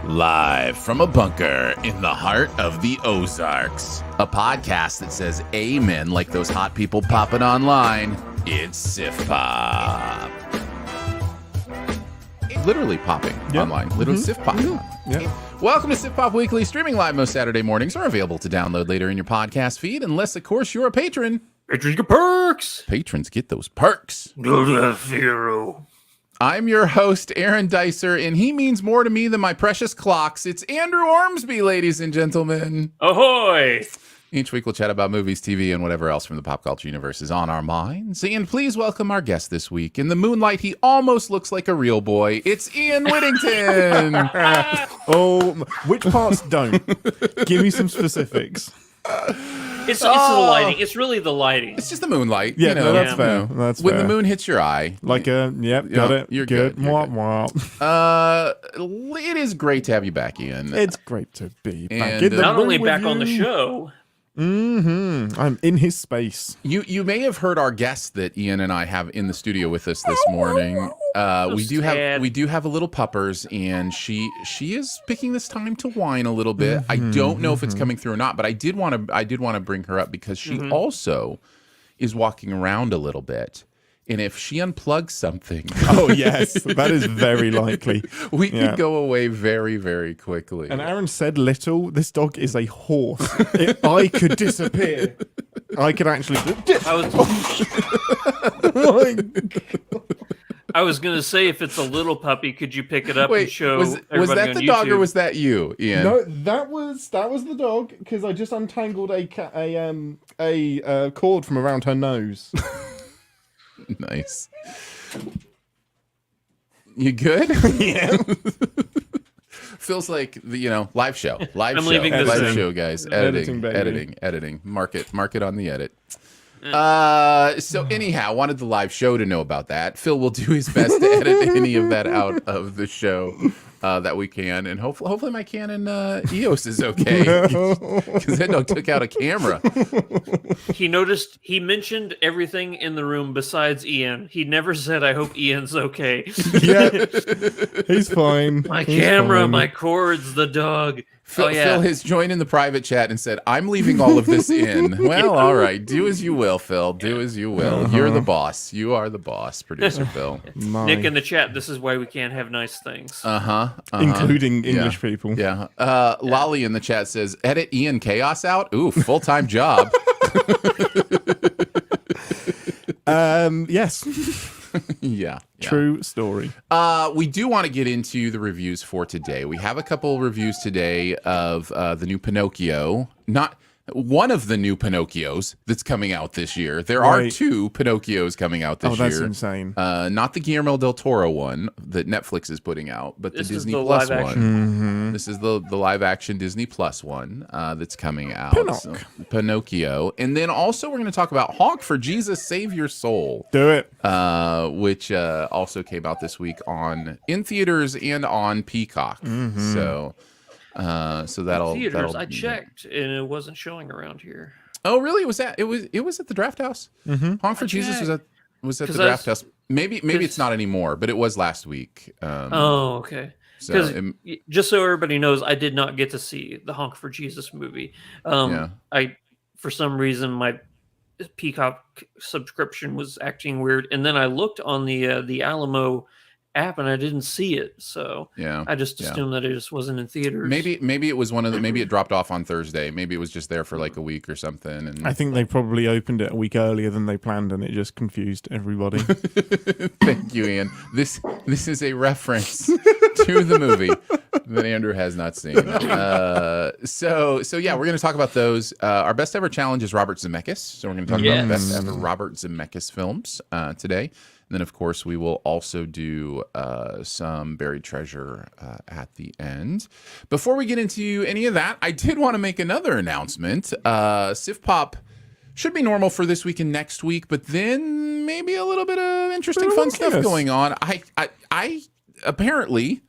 Live from a bunker in the heart of the Ozarks, a podcast that says amen like those hot people popping online. It's Sif Pop. Literally popping online. Literally Sif Pop. Yeah. Welcome to Sif Pop Weekly, streaming live most Saturday mornings, or available to download later in your podcast feed, unless, of course, you're a patron. Patrons get perks. Patrons get those perks. Go to the Figaro. I'm your host, Aaron Dicer, and he means more to me than my precious clocks. It's Andrew Ormsby, ladies and gentlemen. Ahoy! Each week we'll chat about movies, TV, and whatever else from the pop culture universe is on our minds. And please welcome our guest this week. In the moonlight, he almost looks like a real boy. It's Ian Whittington. Oh, which parts don't? Give me some specifics. It's the lighting. It's really the lighting. It's just the moonlight. Yeah, you know, no, that's fair. That's when fair. the moon hits your eye. Like got it. You're good. good. You're Mwah, mwah. It is great to have you back, Ian. It's great to be back And, in the Not room only with back on the you. show. I'm in his space. You may have heard our guest that Ian and I have in the studio with us this morning. We do have a little puppers, and she is picking this time to whine a little bit. I don't know if it's coming through or not, but I did want to bring her up because she also is walking around a little bit. And if she unplugs something, Oh, yes. That is very likely. we could go away very, very quickly. And Aaron said little. This dog is a horse. I could disappear. I could actually... I was gonna say, if it's a little puppy, could you pick it up and show was everybody that on the YouTube? dog or was that you, Ian? No, that was the dog, because I just untangled a cord from around her nose. Nice. You good? Yeah. Feels like the live show. I'm leaving this Live in. show, guys. Editing, baby. Editing. Mark it on the edit. So anyhow, wanted the live show to know about that. Phil will do his best to edit any of that out of the show that we can, and hopefully my Canon EOS is okay, because that dog took out a camera. He mentioned everything in the room besides Ian. He never said, "I hope Ian's okay." Yeah, he's fine. My He's camera, fine. my cords, the dog. Phil has joined in the private chat and said, "I'm leaving all of this in." Well, all right. Do as you will, Phil. Do as you will. You're the boss. You are the boss, producer Phil. Nick in the chat, this is why we can't have nice things. Including English people. Yeah. Lolly in the chat says, "Edit Ian Chaos out." Ooh, full-time job. Yes. Yeah. True story. We do want to get into the reviews for today. We have a couple reviews today of the new Pinocchio. Not one of the new Pinocchios that's coming out this year. There are two Pinocchios coming out this year. Oh, that's insane. Not the Guillermo del Toro one that Netflix is putting out, but the Disney Plus one. This is the live action Disney Plus one that's coming out. Pinocchio. And then also we're going to talk about Honk for Jesus Save Your Soul. Do it. Which also came out this week in theaters and on Peacock. So that'll Theaters. I checked and it wasn't showing around here. Oh, really? It was at the Draft House. Honk for Jesus was at the Draft House. Maybe it's not anymore, but it was last week. Okay. Because just so everybody knows, I did not get to see the Honk for Jesus movie. I for some reason my Peacock subscription was acting weird, and then I looked on the Alamo app and I didn't see it, so I just assumed that it just wasn't in theaters. Maybe it was one of the, maybe it dropped off on Thursday. Maybe it was just there for like a week or something. And I think they probably opened it a week earlier than they planned, and it just confused everybody. Thank you, Ian. This is a reference to the movie that Andrew has not seen. So yeah, we're going to talk about those. Our best ever challenge is Robert Zemeckis, so we're going to talk about the best ever Robert Zemeckis films today. And then, of course, we will also do some buried treasure at the end. Before we get into any of that, I did want to make another announcement. Civ Pop should be normal for this week and next week, but then maybe a little bit of interesting, fun stuff going on. I apparently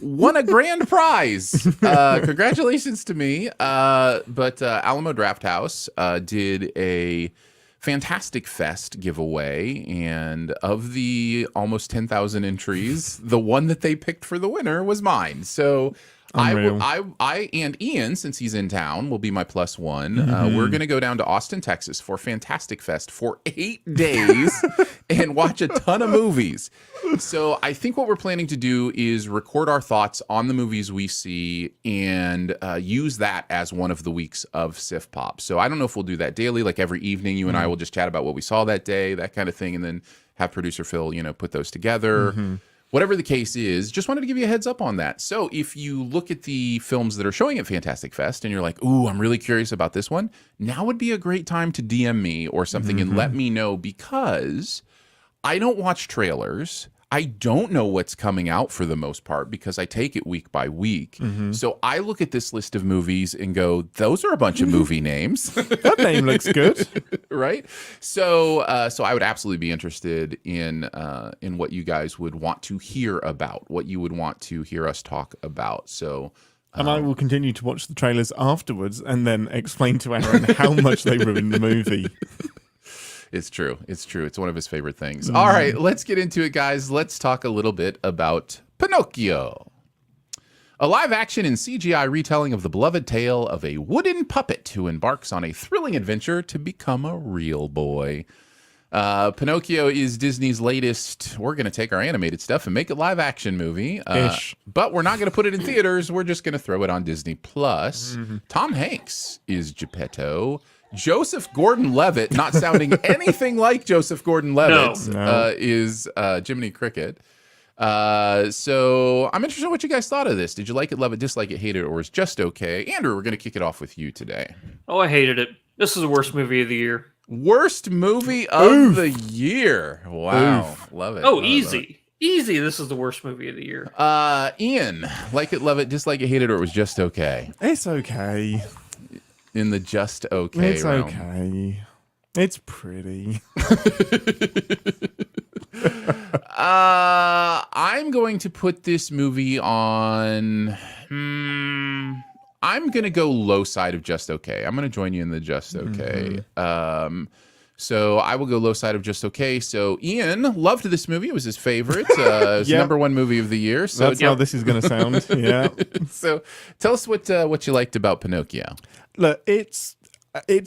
won a grand prize. Congratulations to me. But Alamo Drafthouse did a Fantastic Fest giveaway, and of the almost 10,000 entries, the one that they picked for the winner was mine. So I and Ian, since he's in town, will be my plus one. We're going to go down to Austin, Texas for Fantastic Fest for 8 days and watch a ton of movies. So I think what we're planning to do is record our thoughts on the movies we see and use that as one of the weeks of Civ Pop. So I don't know if we'll do that daily, like every evening you and I will just chat about what we saw that day, that kind of thing, and then have producer Phil, put those together. Whatever the case is, just wanted to give you a heads up on that. So if you look at the films that are showing at Fantastic Fest and you're like, ooh, I'm really curious about this one, now would be a great time to DM me or something and let me know, because I don't watch trailers. I don't know what's coming out for the most part because I take it week by week. So I look at this list of movies and go, those are a bunch of movie names. That name looks good. Right? So I would absolutely be interested in what you guys would want to hear about, what you would want to hear us talk about. So and I will continue to watch the trailers afterwards and then explain to Aaron how much they ruined the movie. It's true. It's true. It's one of his favorite things. All right, let's get into it, guys. Let's talk a little bit about Pinocchio. A live-action and CGI retelling of the beloved tale of a wooden puppet who embarks on a thrilling adventure to become a real boy. Pinocchio is Disney's latest, we're going to take our animated stuff and make a live-action movie. But we're not going to put it in theaters. We're just going to throw it on Disney+. Tom Hanks is Geppetto. Joseph Gordon-Levitt, not sounding anything like Joseph Gordon-Levitt, is Jiminy Cricket. So I'm interested in what you guys thought of this. Did you like it, love it, dislike it, hate it, or was just okay? Andrew, we're going to kick it off with you today. Oh, I hated it. This is the worst movie of the year. Worst movie of the year. Wow. Love it. Oh, love easy. It. Easy. This is the worst movie of the year. Ian, like it, love it, dislike it, hate it, or it was just okay? It's okay. In the just okay It's realm. okay. It's pretty. I'm going to put this movie on... I'm going to go low side of just okay. I'm going to join you in the just okay. So I will go low side of just okay. So Ian loved this movie. It was his favorite. It was number one movie of the year. So that's how this is going to sound. Yeah. So tell us what you liked about Pinocchio. Look, it's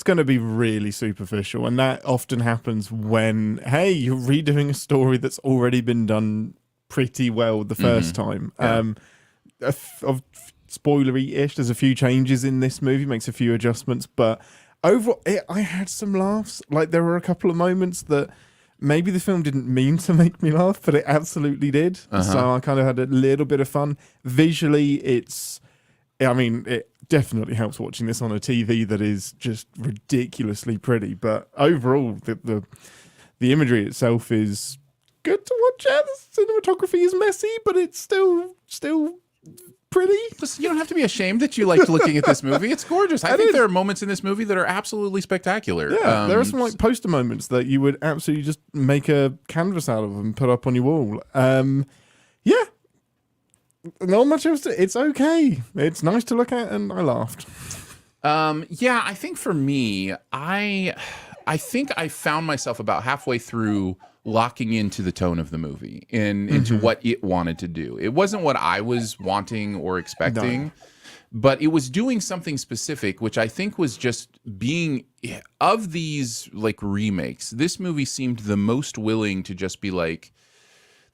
going to be really superficial, and that often happens when, hey, you're redoing a story that's already been done pretty well the first time. Spoilery-ish, there's a few changes in this movie, makes a few adjustments, but overall, I had some laughs. Like, there were a couple of moments that maybe the film didn't mean to make me laugh, but it absolutely did. So I kind of had a little bit of fun. Visually, it definitely helps watching this on a TV that is just ridiculously pretty. But overall, the imagery itself is good to watch. The cinematography is messy, but it's still pretty. Listen, you don't have to be ashamed that you liked looking at this movie. It's gorgeous. I think there are moments in this movie that are absolutely spectacular. Yeah, there are some like poster moments that you would absolutely just make a canvas out of and put up on your wall. Yeah. Not much else to... It's okay. It's nice to look at, and I laughed. I think for me, I think I found myself about halfway through locking into the tone of the movie and into what it wanted to do. It wasn't what I was wanting or expecting, but it was doing something specific, which I think was just being, of these like remakes, this movie seemed the most willing to just be like,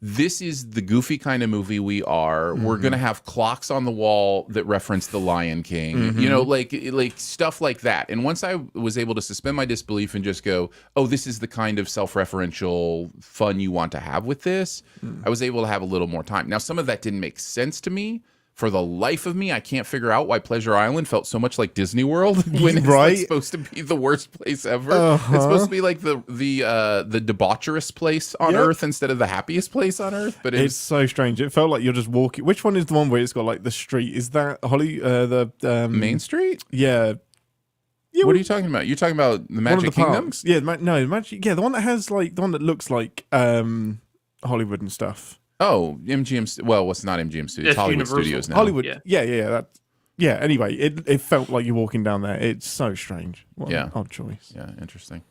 this is the goofy kind of movie we are. We're going to have clocks on the wall that reference The Lion King, you know, like stuff like that. And once I was able to suspend my disbelief and just go, oh, this is the kind of self-referential fun you want to have with this, I was able to have a little more time. Now, some of that didn't make sense to me. For the life of me, I can't figure out why Pleasure Island felt so much like Disney World when it's like supposed to be the worst place ever. It's supposed to be like the debaucherous place on Earth instead of the happiest place on Earth. But it's so strange. It felt like you're just walking. Which one is the one where it's got like the street? Is that Main Street? Yeah. What are you talking about? You're talking about the Magic Kingdom? Yeah, the one that has like the one that looks like Hollywood and stuff. Oh, MGM. Well, it's not MGM Studios. It's Hollywood Universal. Studios now. Hollywood. Yeah. Anyway, it felt like you're walking down there. It's so strange. What an odd choice. Yeah, interesting.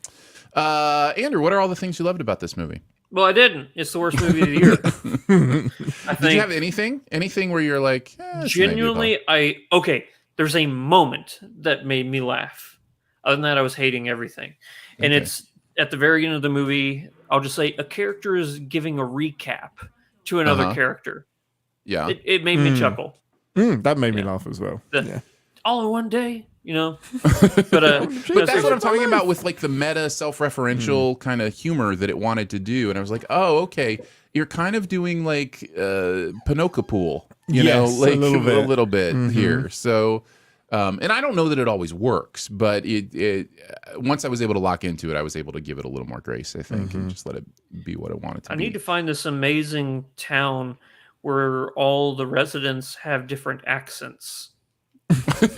Andrew, what are all the things you loved about this movie? Well, I didn't. It's the worst movie of the year. Did you have anything where you're like, genuinely? There's a moment that made me laugh. Other than that, I was hating everything, and it's at the very end of the movie. I'll just say a character is giving a recap to another character. Yeah. It made me chuckle. That made me laugh as well. All in one day, you know. But that's what I'm talking about with like the meta self-referential kind of humor that it wanted to do. And I was like, oh, okay. You're kind of doing like Pinocchio pool, you know, like a little bit here. So and I don't know that it always works, but it once I was able to lock into it, I was able to give it a little more grace, I think, and just let it be what it wanted to be. I need to find this amazing town where all the residents have different accents. Not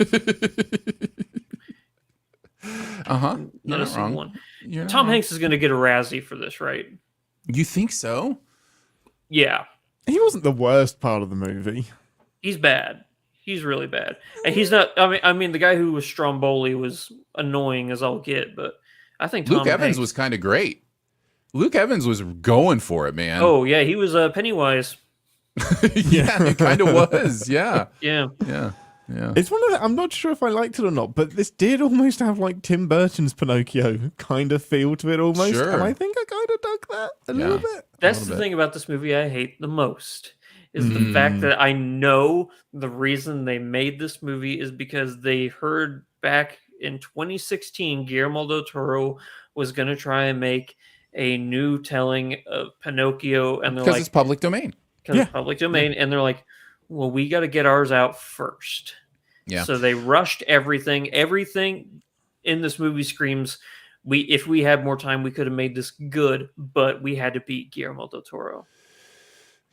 a single one. Tom Hanks is going to get a Razzie for this, right? You think so? Yeah. He wasn't the worst part of the movie. He's bad. He's really bad. And he's not. I mean, the guy who was Stromboli was annoying as all get, but I think Luke Evans was kind of great. Luke Evans was going for it, man. Oh yeah, he was Pennywise. Yeah, it kind of was. Yeah. Yeah. It's one of the, I'm not sure if I liked it or not, but this did almost have like Tim Burton's Pinocchio kind of feel to it almost. Sure. And I think I kind of dug that a little bit. That's the thing about this movie I hate the most. Is the fact that I know the reason they made this movie is because they heard back in 2016 Guillermo del Toro was going to try and make a new telling of Pinocchio, and they're like, because it's public domain. Because it's public domain, and they're like, well, we got to get ours out first. Yeah. So they rushed everything. Everything in this movie screams, if we had more time, we could have made this good, but we had to beat Guillermo del Toro.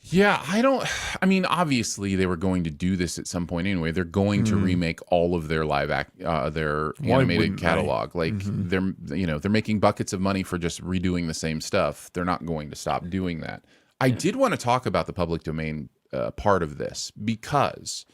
Yeah, I mean, obviously they were going to do this at some point anyway. They're going to remake all of their their animated catalog. Like they're making buckets of money for just redoing the same stuff. They're not going to stop doing that. I did want to talk about the public domain part of this, because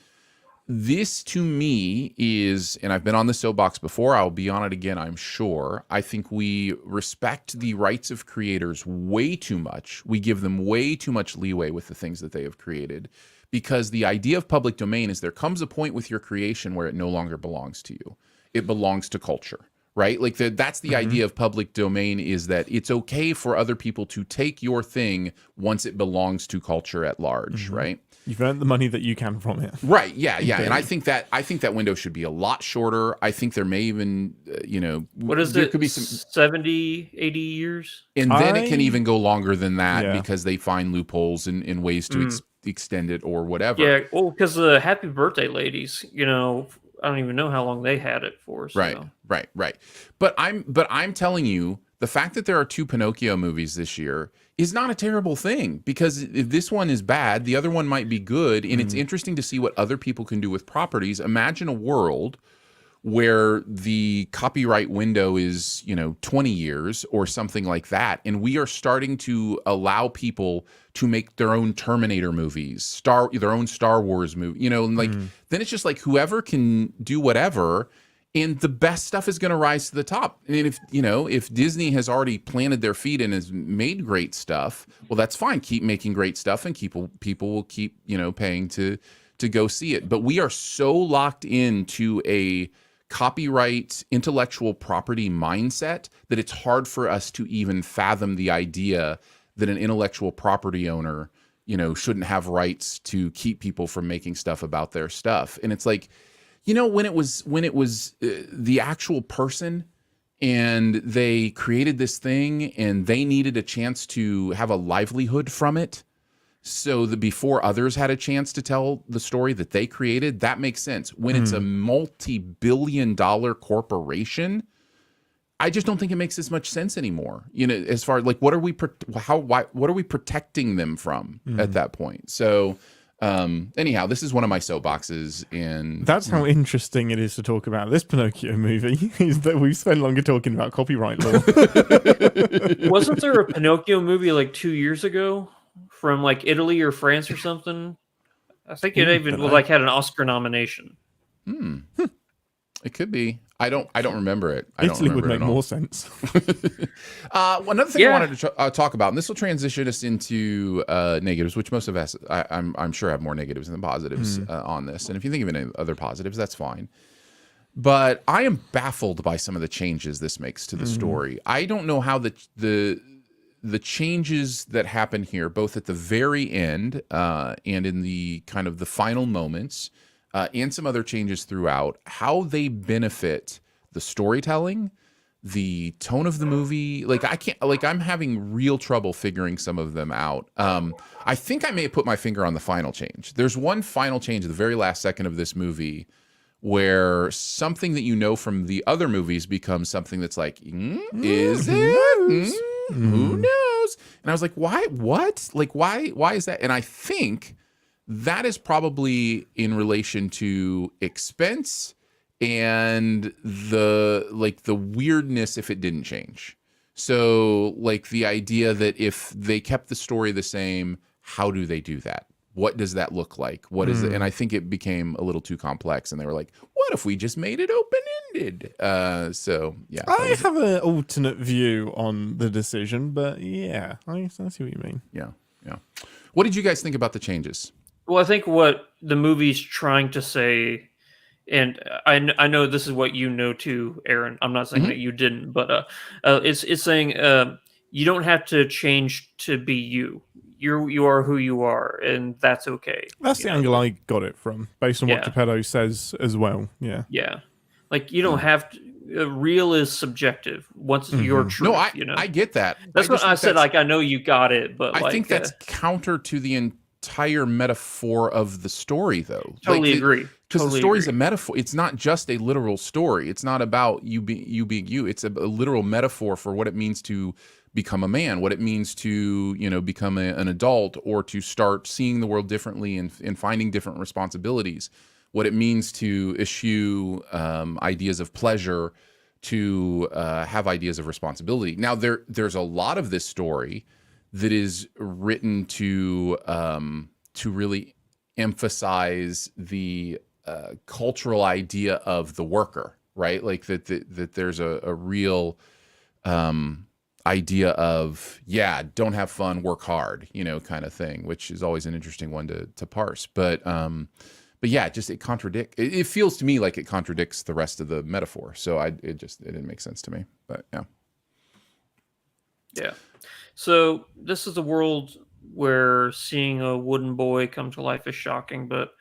this to me is, and I've been on the soapbox before, I'll be on it again, I'm sure. I think we respect the rights of creators way too much. We give them way too much leeway with the things that they have created, because the idea of public domain is there comes a point with your creation where it no longer belongs to you. It belongs to culture, right? Like that's the idea of public domain, is that it's okay for other people to take your thing once it belongs to culture at large, right? You've earned the money that you can from it. Right, yeah. And I think that window should be a lot shorter. I think there may even, what is there it? Could be some 70, 80 years? And then it can even go longer than that, because they find loopholes in ways to extend it or whatever. Yeah, well, because the Happy Birthday ladies, I don't even know how long they had it for. So. Right. But I'm telling you, the fact that there are 2 Pinocchio movies this year is not a terrible thing, because if this one is bad, the other one might be good. And it's interesting to see what other people can do with properties. Imagine a world where the copyright window is, 20 years or something like that. And we are starting to allow people to make their own Terminator movies, their own Star Wars movie, then it's just like whoever can do whatever. And the best stuff is going to rise to the top. And if Disney has already planted their feet and has made great stuff, well, that's fine. Keep making great stuff, and people will keep, paying to to go see it. But we are so locked into a copyright intellectual property mindset that it's hard for us to even fathom the idea that an intellectual property owner, you know, shouldn't have rights to keep people from making stuff about their stuff. And it's like, you know, when it was the actual person and they created this thing and they needed a chance to have a livelihood from it, so that before others had a chance to tell the story that they created, that makes sense. When it's a multi-billion-dollar corporation, I just don't think it makes as much sense anymore. You know, as far as like, what are we protecting them from at that point? So anyhow, this is one of my soapboxes, and that's how interesting it is to talk about this Pinocchio movie, is that we've spent longer talking about copyright law. Wasn't there a Pinocchio movie like 2 years ago from like Italy or France or something? I think it even like had an Oscar nomination. It could be. I don't remember it. Italy would make more sense. Another thing I wanted to talk about, and this will transition us into negatives, which most of us, I'm sure, have more negatives than positives on this. And if you think of any other positives, that's fine. But I am baffled by some of the changes this makes to the story. I don't know how the changes that happen here, both at the very end and in the kind of the final moments, and some other changes throughout, how they benefit the storytelling, the tone of the movie. Like I'm having real trouble figuring some of them out. I think I may have put my finger on the final change. There's one final change at the very last second of this movie where something that you know from the other movies becomes something that's like, is it? Who knows? And I was like, why? What? Like, why is that? And I think that is probably in relation to expense and the weirdness if it didn't change. So like the idea that if they kept the story the same, how do they do that? What does that look like? What is it? And I think it became a little too complex, and they were like, what if we just made it open-ended? So yeah. I have an alternate view on the decision, but yeah, I see what you mean. Yeah. What did you guys think about the changes? Well, I think what the movie's trying to say, and I know this is what you know too, Aaron. I'm not saying that you didn't, but it's saying you don't have to change to be you. You are who you are, and that's okay. That's the angle I got it from, based on what Geppetto says as well. Yeah. Like you don't have to. Real is subjective. What's your truth? No, you know? I get that. That's what I said. Like I know you got it, but I think that's counter to the entire metaphor of the story, though. Totally agree. Because the story's a metaphor. It's not just a literal story. It's not about you being you. It's a literal metaphor for what it means to become a man, what it means to, you know, become an adult, or to start seeing the world differently and finding different responsibilities, what it means to eschew ideas of pleasure, to have ideas of responsibility. Now, there's a lot of this story that is written to really emphasize the cultural idea of the worker, right? Like that there's a real idea of, don't have fun, work hard, you know, kind of thing, which is always an interesting one to parse. But yeah, just it feels to me like it contradicts the rest of the metaphor. So it didn't make sense to me. But yeah. So this is a world where seeing a wooden boy come to life is shocking, but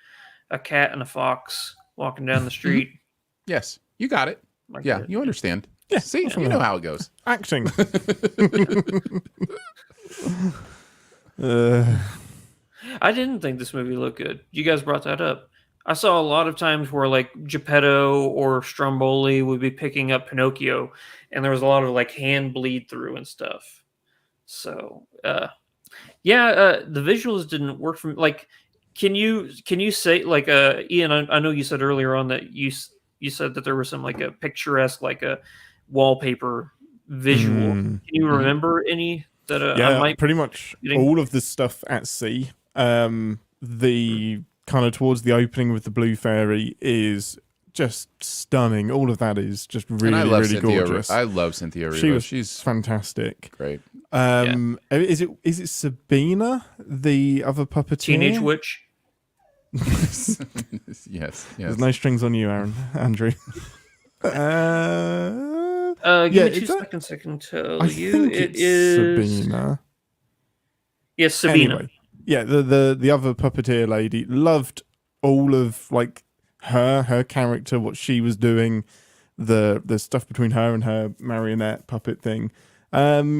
a cat and a fox walking down the street. Yes, you got it. Like you understand. Yeah, see, you know how it goes. Acting. I didn't think this movie looked good. You guys brought that up. I saw a lot of times where like Geppetto or Stromboli would be picking up Pinocchio, and there was a lot of like hand bleed through and stuff. So, the visuals didn't work for me. Like, can you say like Ian? I know you said earlier on that you said that there was some like a picturesque like a wallpaper visual. Can you remember any that? Pretty much all of the stuff at sea. The kind of towards the opening with the blue fairy is just stunning. All of that is just really gorgeous. I love Cynthia Erivo. She's fantastic. Great. Is it Sabina, the other puppeteer? Teenage Witch? Yes. There's no strings on you, Andrew. Give yeah, me 2 seconds. I can tell I you. think It it's is Sabina. Yes, Sabina. Anyway, yeah, the other puppeteer lady, loved all of like her character, what she was doing, the stuff between her and her marionette puppet thing. Yeah.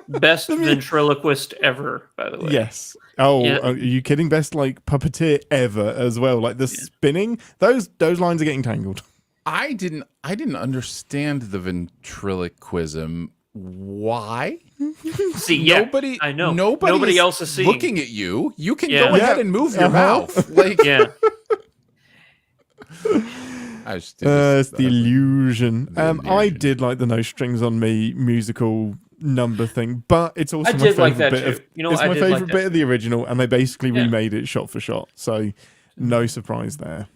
Best ventriloquist ever, by the way. Yes. Oh, Yeah. are you kidding? Best like puppeteer ever as well. Like the spinning, those lines are getting tangled. I didn't understand the ventriloquism. Why? See, nobody, I know. Nobody else is seeing. looking at you. You can Yeah. go ahead and move your mouth. Like, Yeah. It's the illusion. I did like the No Strings on Me musical number thing, but it's also I my did favorite like that bit too. of You know, it's I my did favorite like bit of the original, and they basically Yeah. remade it shot for shot. So no surprise there.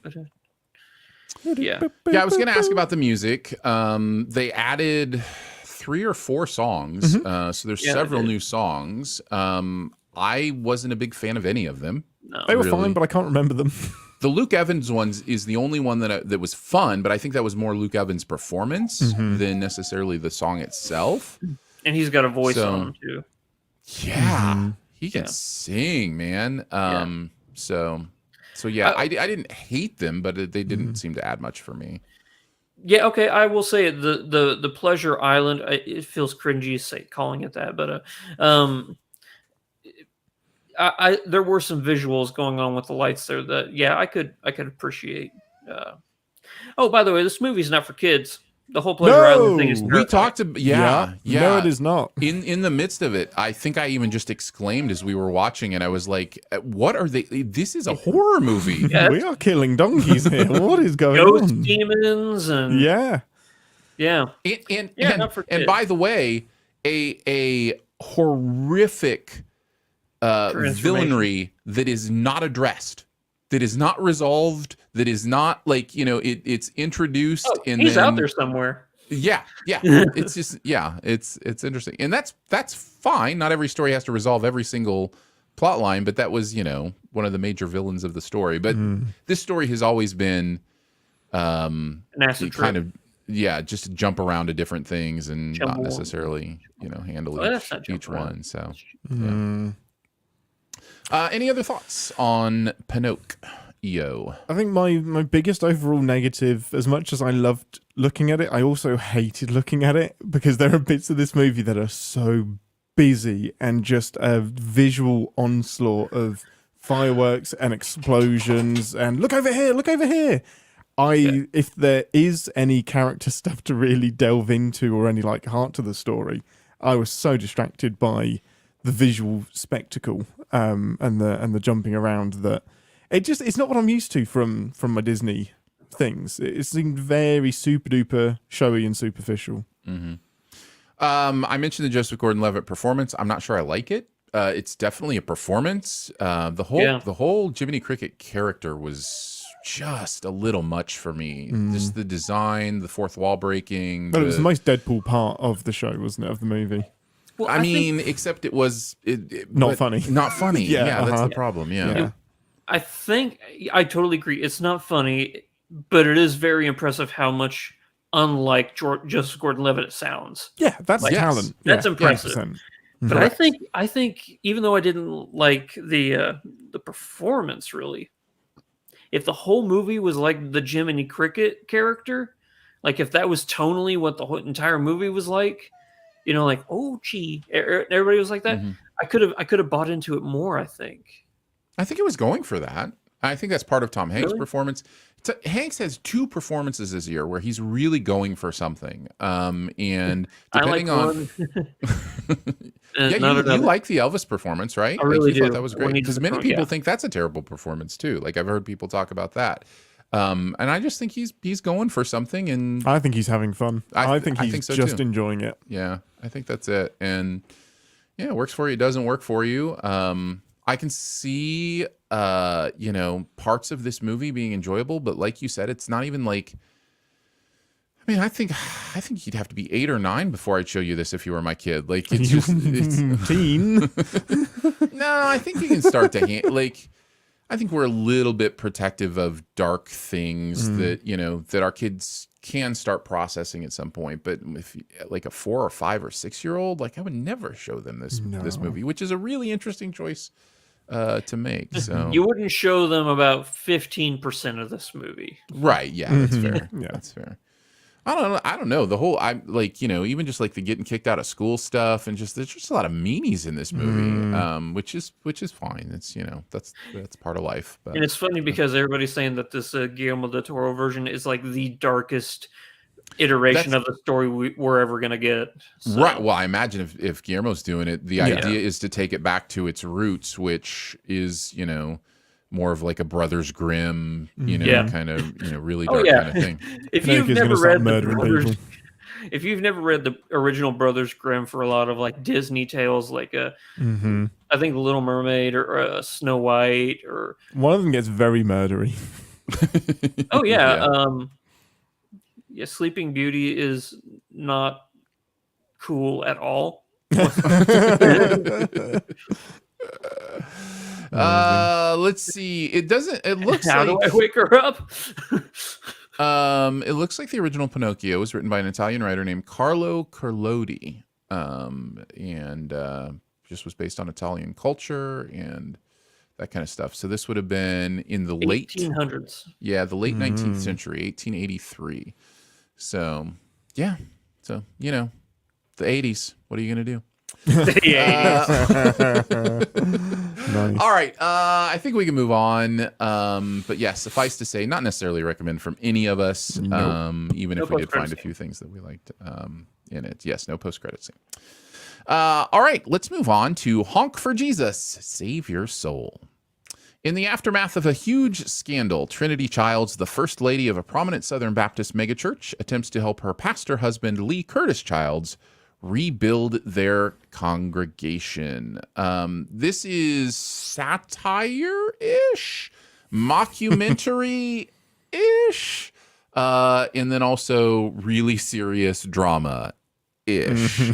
Yeah. Yeah, I was going to ask about the music. They added 3 or 4 songs, so there's several new songs. I wasn't a big fan of any of them. No. They were fine, but I can't remember them. The Luke Evans ones is the only one that was fun, but I think that was more Luke Evans' performance than necessarily the song itself. And he's got a voice on him too. Yeah, he can sing, man. So yeah, I didn't hate them, but they didn't seem to add much for me. Yeah, okay. I will say it, the Pleasure Island. It feels cringy calling it that, but there were some visuals going on with the lights there that I could appreciate. Oh, by the way, this movie's not for kids. The whole Pleasure Island thing is terrifying. We talked about No, it is not. In the midst of it, I think I even just exclaimed as we were watching, and I was like, "What are they? This is a horror movie. We are killing donkeys here. What is going Ghost on? demons and Yeah. And by the way, a horrific villainry that is not addressed, that is not resolved, that is not like, it's introduced and he's then, out there somewhere. Yeah. It's just it's interesting. And that's fine. Not every story has to resolve every single plot line, but that was, one of the major villains of the story. But this story has always been An acid kind trip. of just jump around to different things and not necessarily, handle each one. So any other thoughts on Pinocchio? I think my biggest overall negative, as much as I loved looking at it, I also hated looking at it, because there are bits of this movie that are so busy and just a visual onslaught of fireworks and explosions and look over here. If there is any character stuff to really delve into or any like heart to the story, I was so distracted by the visual spectacle and the jumping around that it's not what I'm used to from my Disney things. It seemed very super duper showy and superficial. I mentioned the Joseph Gordon-Levitt performance. I'm not sure I like it. It's definitely a performance. The whole Jiminy Cricket character was just a little much for me. Just the design, the fourth wall breaking. But it was the most Deadpool part of the show, wasn't it, of the movie? Well, I mean, except it was not funny. Not funny. Yeah, that's the problem. Yeah. I think I totally agree. It's not funny, but it is very impressive how much unlike Joseph Gordon-Levitt it sounds. Yeah, that's talent. That's yeah, impressive. 100%. But I think even though I didn't like the performance really, if the whole movie was like the Jiminy Cricket character, like if that was tonally what the whole entire movie was like, like, oh gee, everybody was like that, I could have bought into it more, I think. I think it was going for that. I think that's part of Tom Hanks' performance. Hanks has 2 performances this year where he's really going for something. And depending on you like the Elvis performance, right? I really you do. Thought that was great, because many people think that's a terrible performance too. Like I've heard people talk about that. And I just think he's going for something, and I think he's having fun. I think he's so just too. enjoying it. Yeah, I think that's it. And yeah, it works for you. It doesn't work for you. I can see, parts of this movie being enjoyable, but like you said, it's not even like, I mean, I think you'd have to be 8 or 9 before I'd show you this if you were my kid. Like, it's just teen. No, I think you can start to like. I think we're a little bit protective of dark things that our kids can start processing at some point. But if like a 4 or 5 or 6-year-old, like I would never show them this movie, which is a really interesting choice to make. So you wouldn't show them about 15% of this movie, right? Yeah, that's fair. Yeah. That's fair. I don't know. The whole, even just like the getting kicked out of school stuff, and there's just a lot of meanies in this movie, which is fine. It's, that's part of life. But, and it's funny because everybody's saying that this Guillermo del Toro version is like the darkest iteration of the story we're ever going to get. So. Right. Well, I imagine if Guillermo's doing it, the idea is to take it back to its roots, which is, more of like a Brothers Grimm, kind of, really dark kind of thing. If you've never read the original Brothers Grimm for a lot of like Disney tales, like I think Little Mermaid or Snow White, or one of them gets very murdery. Oh yeah. Sleeping Beauty is not cool at all. Let's see. It looks How like, do I wake her up? It looks like the original Pinocchio was written by an Italian writer named Carlo Carlotti. And just was based on Italian culture and that kind of stuff. So this would have been in the late 1800s. Yeah, the late 19th century, 1883. So, yeah. So, the 80s. What are you going to do? Nice. All right. I think we can move on. But yes, suffice to say, not necessarily recommend from any of us, even if we did find a few things that we liked in it. Yes, no post-credit scene. All right, let's move on to Honk for Jesus, Save Your Soul. In the aftermath of a huge scandal, Trinity Childs, the first lady of a prominent Southern Baptist megachurch, attempts to help her pastor husband, Lee Curtis Childs, rebuild their congregation. This is satire-ish, mockumentary-ish, and then also really serious drama-ish.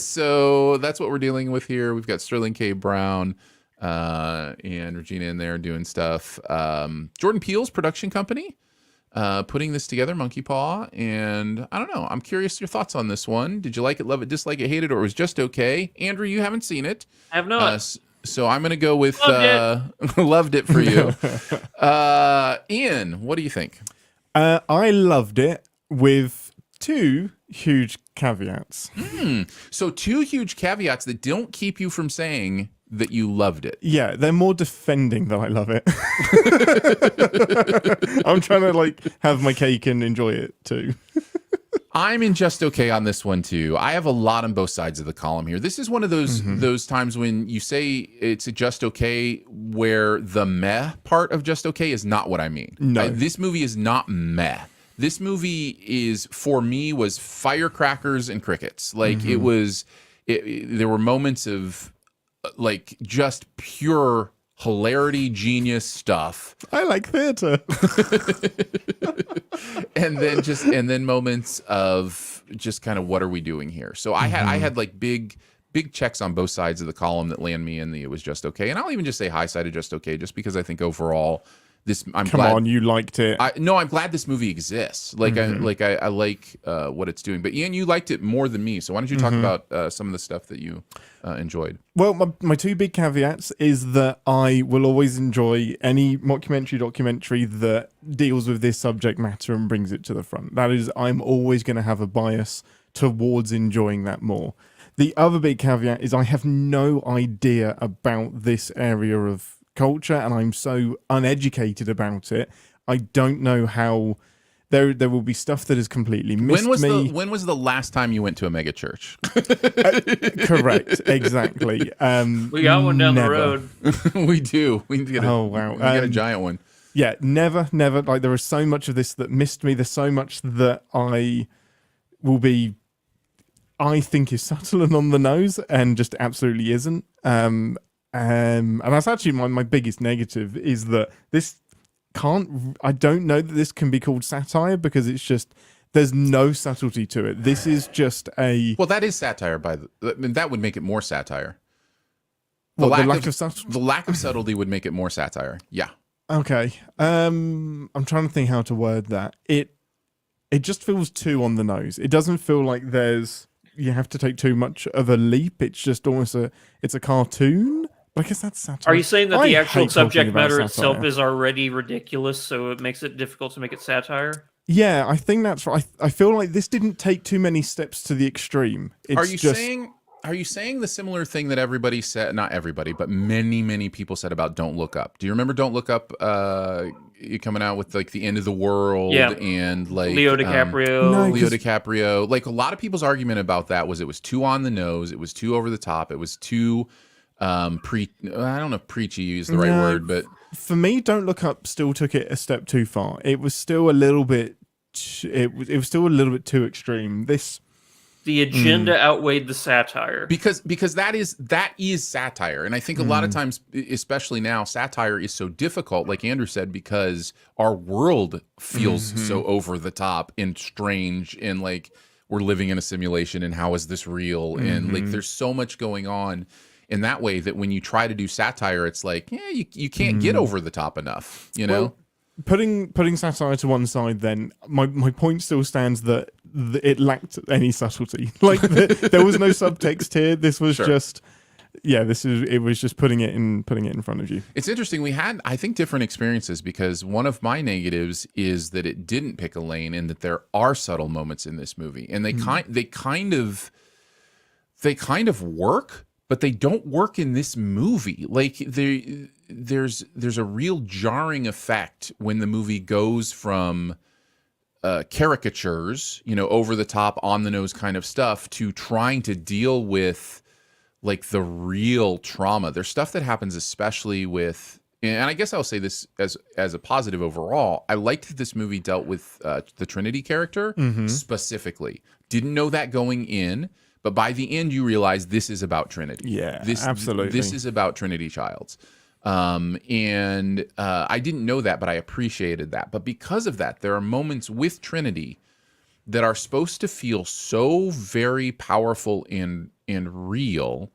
So that's what we're dealing with here. We've got Sterling K. Brown and Regina in there doing stuff. Jordan Peele's production company putting this together, Monkey Paw, and I don't know. I'm curious your thoughts on this one. Did you like it, love it, dislike it, hate it, or it was just okay? Andrew, you haven't seen it. I have not. So I'm going to go with loved it for you. Ian, what do you think? I loved it with 2 huge caveats. So 2 huge caveats that don't keep you from saying that you loved it. Yeah, they're more defending that I love it. I'm trying to have my cake and enjoy it too. I'm in just okay on this one too. I have a lot on both sides of the column here. This is one of those times when you say it's a just okay where the meh part of just okay is not what I mean. No. This movie is not meh. This movie for me was firecrackers and crickets. There were moments of just pure hilarity, genius stuff. I like theater. and then moments of just kind of what are we doing here? So I had big checks on both sides of the column that land me in the it was just okay. And I'll even just say high side of just okay, just because I think overall I'm glad you liked it. I'm glad this movie exists. I like what it's doing. But Ian, you liked it more than me. So why don't you talk about some of the stuff that you enjoyed? Well, my 2 big caveats is that I will always enjoy any documentary that deals with this subject matter and brings it to the front. That is, I'm always going to have a bias towards enjoying that more. The other big caveat is I have no idea about this area of culture, and I'm so uneducated about it. I don't know how there will be stuff that has completely missed me. When was the last time you went to a mega church? Correct, exactly. We got one down the road. We do. We get wow. We get a giant one. Yeah, never. There is so much of this that missed me. There's so much that I think is subtle and on the nose, and just absolutely isn't. And that's actually my biggest negative is that this I don't know that this can be called satire, because it's just There's no subtlety to it. This is just a... Well, that is satire. I mean, that would make it more satire. The lack of subtlety? The lack of subtlety would make it more satire. Yeah. Okay. I'm trying to think how to word that. It just feels too on the nose. It doesn't feel like you have to take too much of a leap. It's just almost it's a cartoon. But I guess that's satire. Are you saying that the actual hate subject talking about matter satire. itself is already ridiculous, so it makes it difficult to make it satire? Yeah, I think that's right. I feel like this didn't take too many steps to the extreme. Are you saying the similar thing that everybody said, not everybody, but many people said about Don't Look Up? Do you remember Don't Look Up coming out with like the end of the world and like Leo DiCaprio? Leo DiCaprio. Like a lot of people's argument about that was it was too on the nose, it was too over the top, it was too I don't know if preachy is the right word, but for me, Don't Look Up still took it a step too far. It was still a little bit it was still a little bit too extreme. The agenda outweighed the satire. Because that is satire. And I think a lot of times, especially now, satire is so difficult, like Andrew said, because our world feels so over the top and strange and like we're living in a simulation and how is this real? And like there's so much going on in that way that when you try to do satire, it's like, yeah, you can't get over the top enough, you know? Well, putting satire to one side, then my point still stands that it lacked any subtlety. Like there was no subtext here. This was just, it was just putting it in front of you. It's interesting. We had, I think, different experiences because one of my negatives is that it didn't pick a lane and that there are subtle moments in this movie, and they kind of work, but they don't work in this movie. Like there's a real jarring effect when the movie goes from caricatures, over the top, on the nose kind of stuff, to trying to deal with like the real trauma. There's stuff that happens, especially with, and I guess I'll say this as a positive overall. I liked that this movie dealt with the Trinity character specifically. Didn't know that going in. But by the end, you realize this is about Trinity. Yeah, absolutely. This is about Trinity Childs. And I didn't know that, but I appreciated that. But because of that, there are moments with Trinity that are supposed to feel so very powerful and real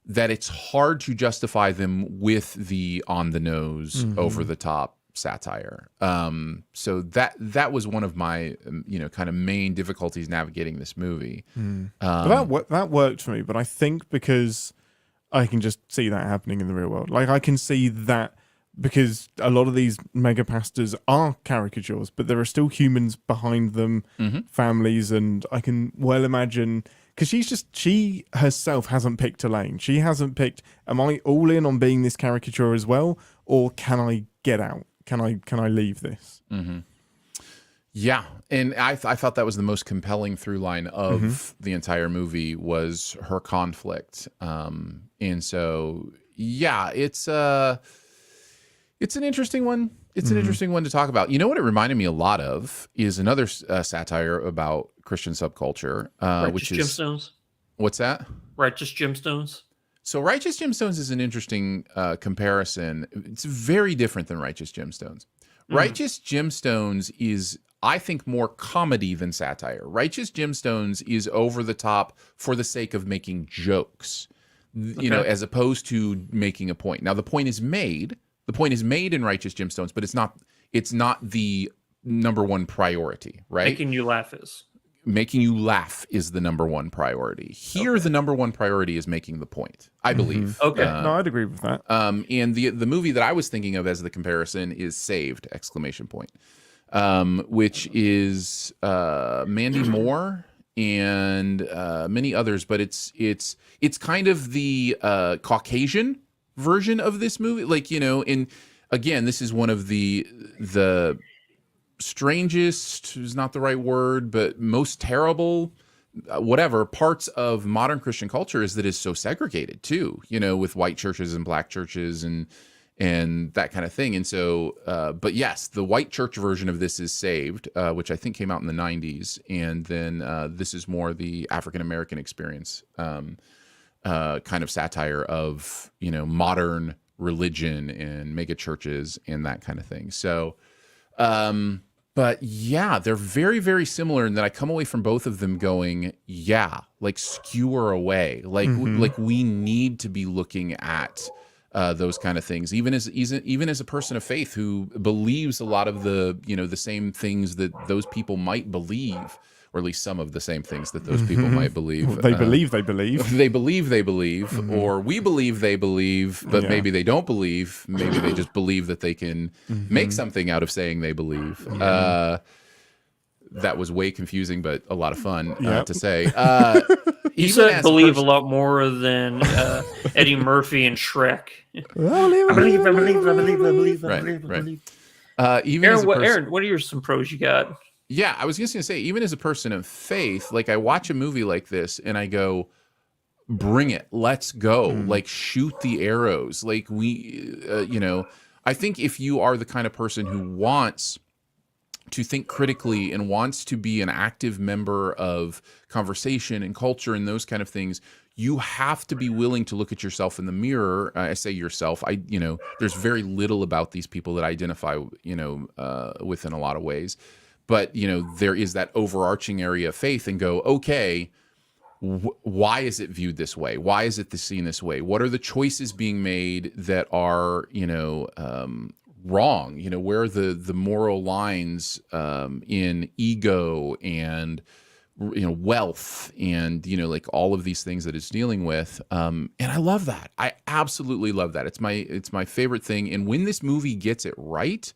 that it's hard to justify them with the on-the-nose, over-the-top satire. So that was one of my kind of main difficulties navigating this movie. But that worked for me, but I think because I can just see that happening in the real world. Like I can see that because a lot of these mega pastors are caricatures, but there are still humans behind them, families, and I can well imagine because she herself hasn't picked a lane. She hasn't picked, am I all in on being this caricature as well, or can I get out? Can I leave this? Yeah, and I thought that was the most compelling through line of the entire movie was her conflict. And so, yeah, it's an interesting one. It's an interesting one to talk about. You know what it reminded me a lot of is another satire about Christian subculture, which is Gemstones. What's that? Righteous Gemstones. So Righteous Gemstones is an interesting comparison. It's very different than Righteous Gemstones. Righteous Gemstones is, I think, more comedy than satire. Righteous Gemstones is over the top for the sake of making jokes, as opposed to making a point. Now, the point is made. The point is made in Righteous Gemstones, but it's not the number one priority, right? Making you laugh is. Making you laugh is the number one priority. Here, the number one priority is making the point, I believe. Okay. No, I'd agree with that. And the movie that I was thinking of as the comparison is Saved! ! Which is Mandy Moore and many others, but it's kind of the Caucasian version of this movie. Like, and again, this is one of the strangest is not the right word, but most terrible, whatever parts of modern Christian culture is that is so segregated too, with white churches and black churches and that kind of thing. And so, but yes, the white church version of this is Saved, which I think came out in the 90s. And then this is more the African-American experience, kind of satire of, modern religion and mega churches and that kind of thing. So, But yeah, they're very, very similar in that I come away from both of them going, yeah, like skewer away. Like we need to be looking at those kind of things, even as a person of faith who believes a lot of the, the same things that those people might believe, or at least some of the same things that those people might believe. They believe they believe. They believe they believe, or we believe they believe, but maybe they don't believe. Maybe they just believe that they can make something out of saying they believe. That was way confusing, but a lot of fun to say. You said believe a lot more than Eddie Murphy and Shrek. I believe. Aaron, what are some pros you got? Yeah, I was just going to say, even as a person of faith, like I watch a movie like this and I go, bring it, let's go, like shoot the arrows. Like I think if you are the kind of person who wants to think critically and wants to be an active member of conversation and culture and those kind of things, you have to be willing to look at yourself in the mirror. I say yourself, there's very little about these people that I identify, with in a lot of ways. But, there is that overarching area of faith, and go, okay, why is it viewed this way? Why is it seen this way? What are the choices being made that are, wrong? Where are the moral lines in ego and, wealth and, like all of these things that it's dealing with. And I love that. I absolutely love that. It's my favorite thing. And when this movie gets it right,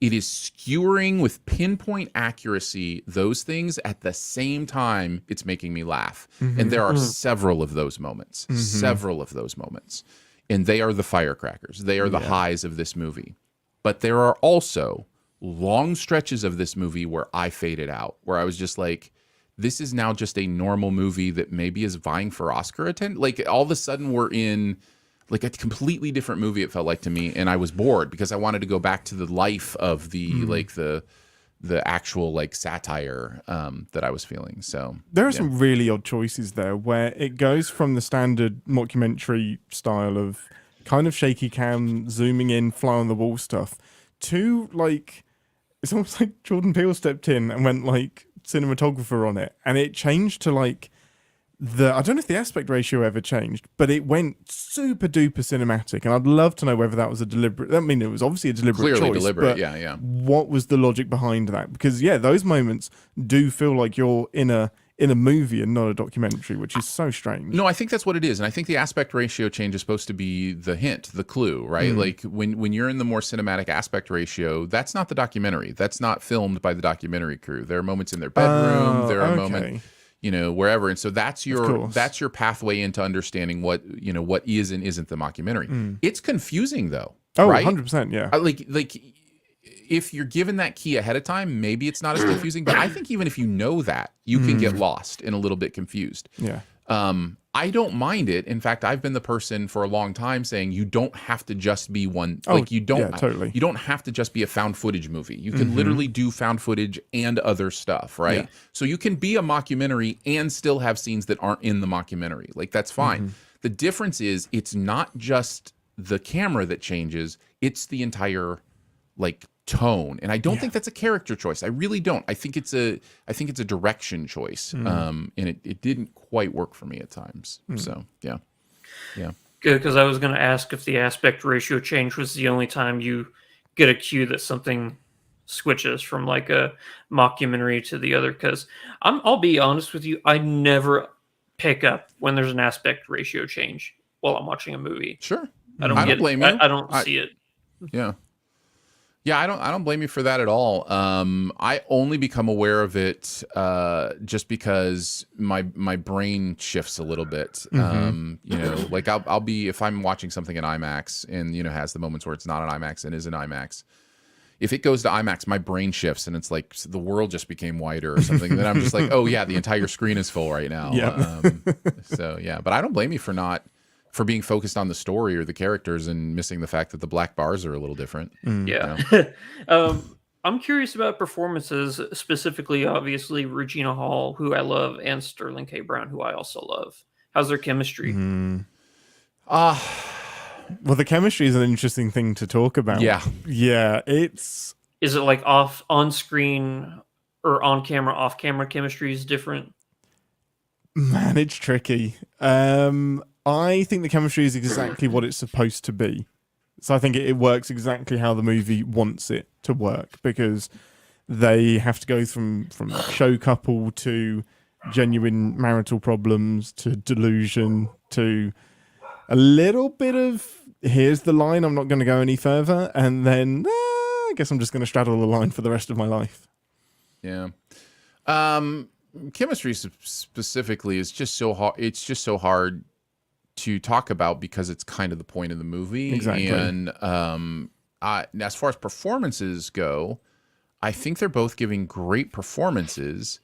it is skewering with pinpoint accuracy those things at the same time it's making me laugh. And there are several of those moments, and they are the firecrackers. They are the highs of this movie. But there are also long stretches of this movie where I faded out, where I was just like, this is now just a normal movie that maybe is vying for Oscar attention. Like all of a sudden we're in like a completely different movie, it felt like to me, and I was bored because I wanted to go back to the life of the the actual like satire that I was feeling. So there are some really odd choices there where it goes from the standard mockumentary style of kind of shaky cam, zooming in, fly on the wall stuff, to like, it's almost like Jordan Peele stepped in and went like cinematographer on it, and it changed to like I don't know if the aspect ratio ever changed, but it went super duper cinematic, and I'd love to know whether that was a deliberate. I mean, it was obviously a deliberate clearly choice, deliberate. but Yeah. what was the logic behind that? Because those moments do feel like you're in a movie and not a documentary, which is so strange. No, I think that's what it is, and I think the aspect ratio change is supposed to be the hint, the clue, right? Like when you're in the more cinematic aspect ratio, that's not the documentary. That's not filmed by the documentary crew. There are moments in their bedroom. There are moments, wherever, and so that's your pathway into understanding what is and isn't the mockumentary. It's confusing though. Oh, right? 100%, yeah. Like if you're given that key ahead of time, maybe it's not as confusing. But I think even if you know that, you can get lost and a little bit confused. Yeah. I don't mind it. In fact, I've been the person for a long time saying you don't have to just be one. You don't have to just be a found footage movie. You can literally do found footage and other stuff, right? Yeah. So you can be a mockumentary and still have scenes that aren't in the mockumentary. Like that's fine. The difference is it's not just the camera that changes, it's the entire like tone, and I don't think that's a character choice. I really don't. I think it's a direction choice, and it didn't quite work for me at times. So yeah. Good, because I was going to ask if the aspect ratio change was the only time you get a cue that something switches from like a mockumentary to the other. Because I'll be honest with you, I never pick up when there's an aspect ratio change while I'm watching a movie. Sure, I don't blame you. I don't see it. Yeah, I don't blame you for that at all. I only become aware of it just because my brain shifts a little bit. Like I'll be, if I'm watching something in IMAX and has the moments where it's not an IMAX and is an IMAX. If it goes to IMAX, my brain shifts and it's like the world just became wider or something. Then I'm just like, oh yeah, the entire screen is full right now. Yeah. But I don't blame you for being focused on the story or the characters and missing the fact that the black bars are a little different. I'm curious about performances, specifically, obviously, Regina Hall, who I love, and Sterling K. Brown, who I also love. How's their chemistry? Well, the chemistry is an interesting thing to talk about. Yeah. Yeah, it's Is it like on screen or on camera, off camera chemistry is different? Man, it's tricky. I think the chemistry is exactly what it's supposed to be. So I think it works exactly how the movie wants it to work, because they have to go from show couple to genuine marital problems to delusion to a little bit of here's the line, I'm not going to go any further, and then I guess I'm just going to straddle the line for the rest of my life. Yeah. Chemistry specifically is just so hard. It's just so hard to talk about because it's kind of the point of the movie. Exactly. And as far as performances go, I think they're both giving great performances.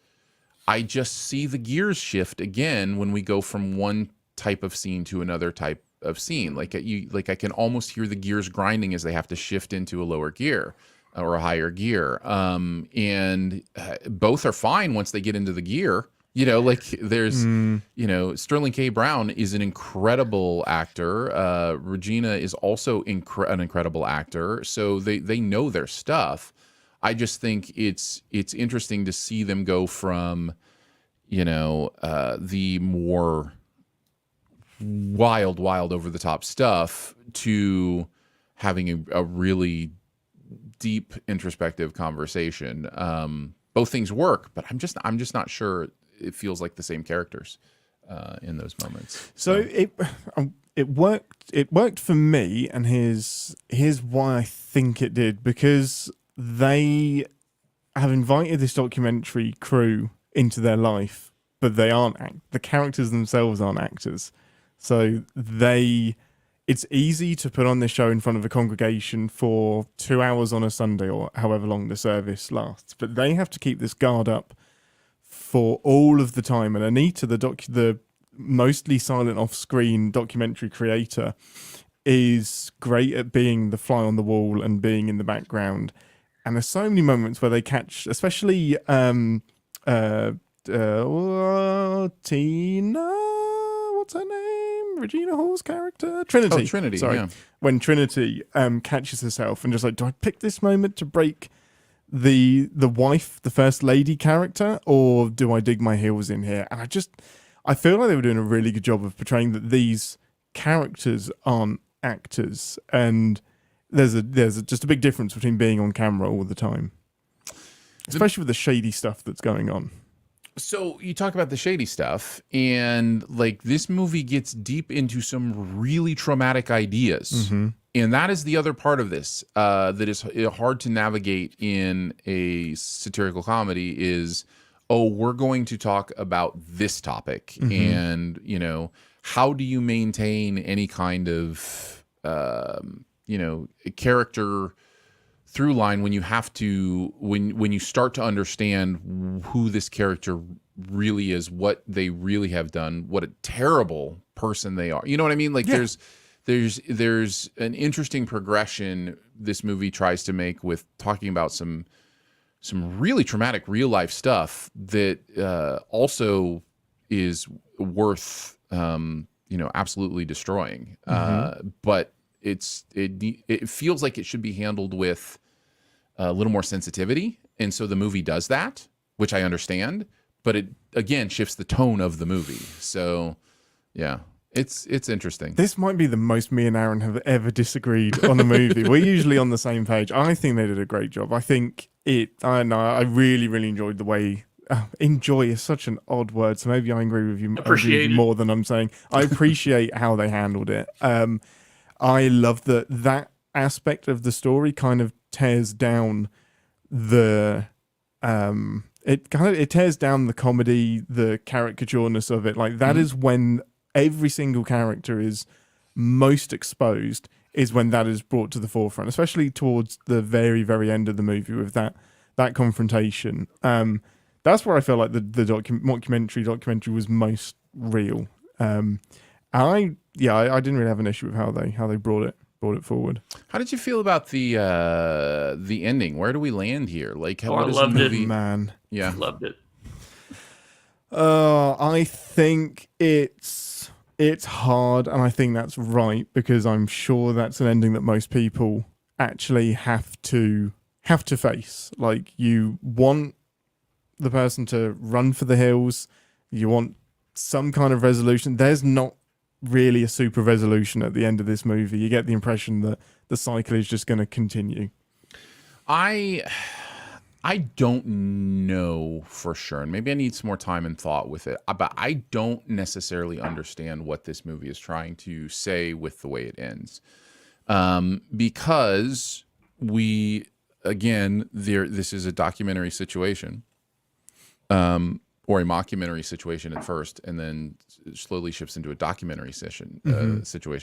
I just see the gears shift again when we go from one type of scene to another type of scene. Like I can almost hear the gears grinding as they have to shift into a lower gear or a higher gear. And both are fine once they get into the gear. You know, like there's, you know, Sterling K. Brown is an incredible actor. Regina is also an incredible actor. So they know their stuff. I just think it's interesting to see them go from, you know, the more wild over the top stuff to having a really deep introspective conversation. Both things work, but I'm just not sure it feels like the same characters in those moments. So it worked for me, and here's why I think it did, because they have invited this documentary crew into their life, but they aren't the characters themselves aren't actors. So it's easy to put on this show in front of a congregation for 2 hours on a Sunday or however long the service lasts, but they have to keep this guard up for all of the time. And Anita, the mostly silent off-screen documentary creator, is great at being the fly on the wall and being in the background. And there's so many moments where they catch, especially Tina, what's her name? Regina Hall's character? Trinity. Oh, Trinity, sorry. yeah. When Trinity catches herself and just like, do I pick this moment to break the wife, the first lady character, or do I dig my heels in here? And I feel like they were doing a really good job of portraying that these characters aren't actors, and there's just a big difference between being on camera all the time, especially with the shady stuff that's going on. So you talk about the shady stuff, and like this movie gets deep into some really traumatic ideas. Mm-hmm. And that is the other part of this that is hard to navigate in a satirical comedy is, we're going to talk about this topic. Mm-hmm. And, you know, how do you maintain any kind of, character through line when you have to, when you start to understand who this character really is, what they really have done, what a terrible person they are. You know what I mean? Like there's an interesting progression this movie tries to make with talking about some really traumatic real life stuff that also is worth absolutely destroying. But it feels like it should be handled with a little more sensitivity, and so the movie does that, which I understand. But it again shifts the tone of the movie. So yeah. It's interesting. This might be the most me and Aaron have ever disagreed on a movie. We're usually on the same page. I think they did a great job. I think I really, really enjoyed the way. Enjoy is such an odd word, so maybe I agree with you more than I'm saying. I appreciate how they handled it. I love that aspect of the story kind of tears down the it tears down the comedy, the caricatureness of it. Like that is when every single character is most exposed, is when that is brought to the forefront, especially towards the very, very end of the movie with that confrontation. That's where I felt like the documentary was most real. I didn't really have an issue with how they brought it forward. How did you feel about the ending? Where do we land here? Like, I loved it, man. Yeah, loved it. I think it's hard, and I think that's right, because I'm sure that's an ending that most people actually have to have to face. Like, you want the person to run for the hills, you want some kind of resolution. There's not really a super resolution at the end of this movie. You get the impression that the cycle is just going to continue. I don't know for sure, and maybe I need some more time and thought with it, but I don't necessarily understand what this movie is trying to say with the way it ends. Because this is a documentary situation, or a mockumentary situation at first, and then slowly shifts into a documentary situation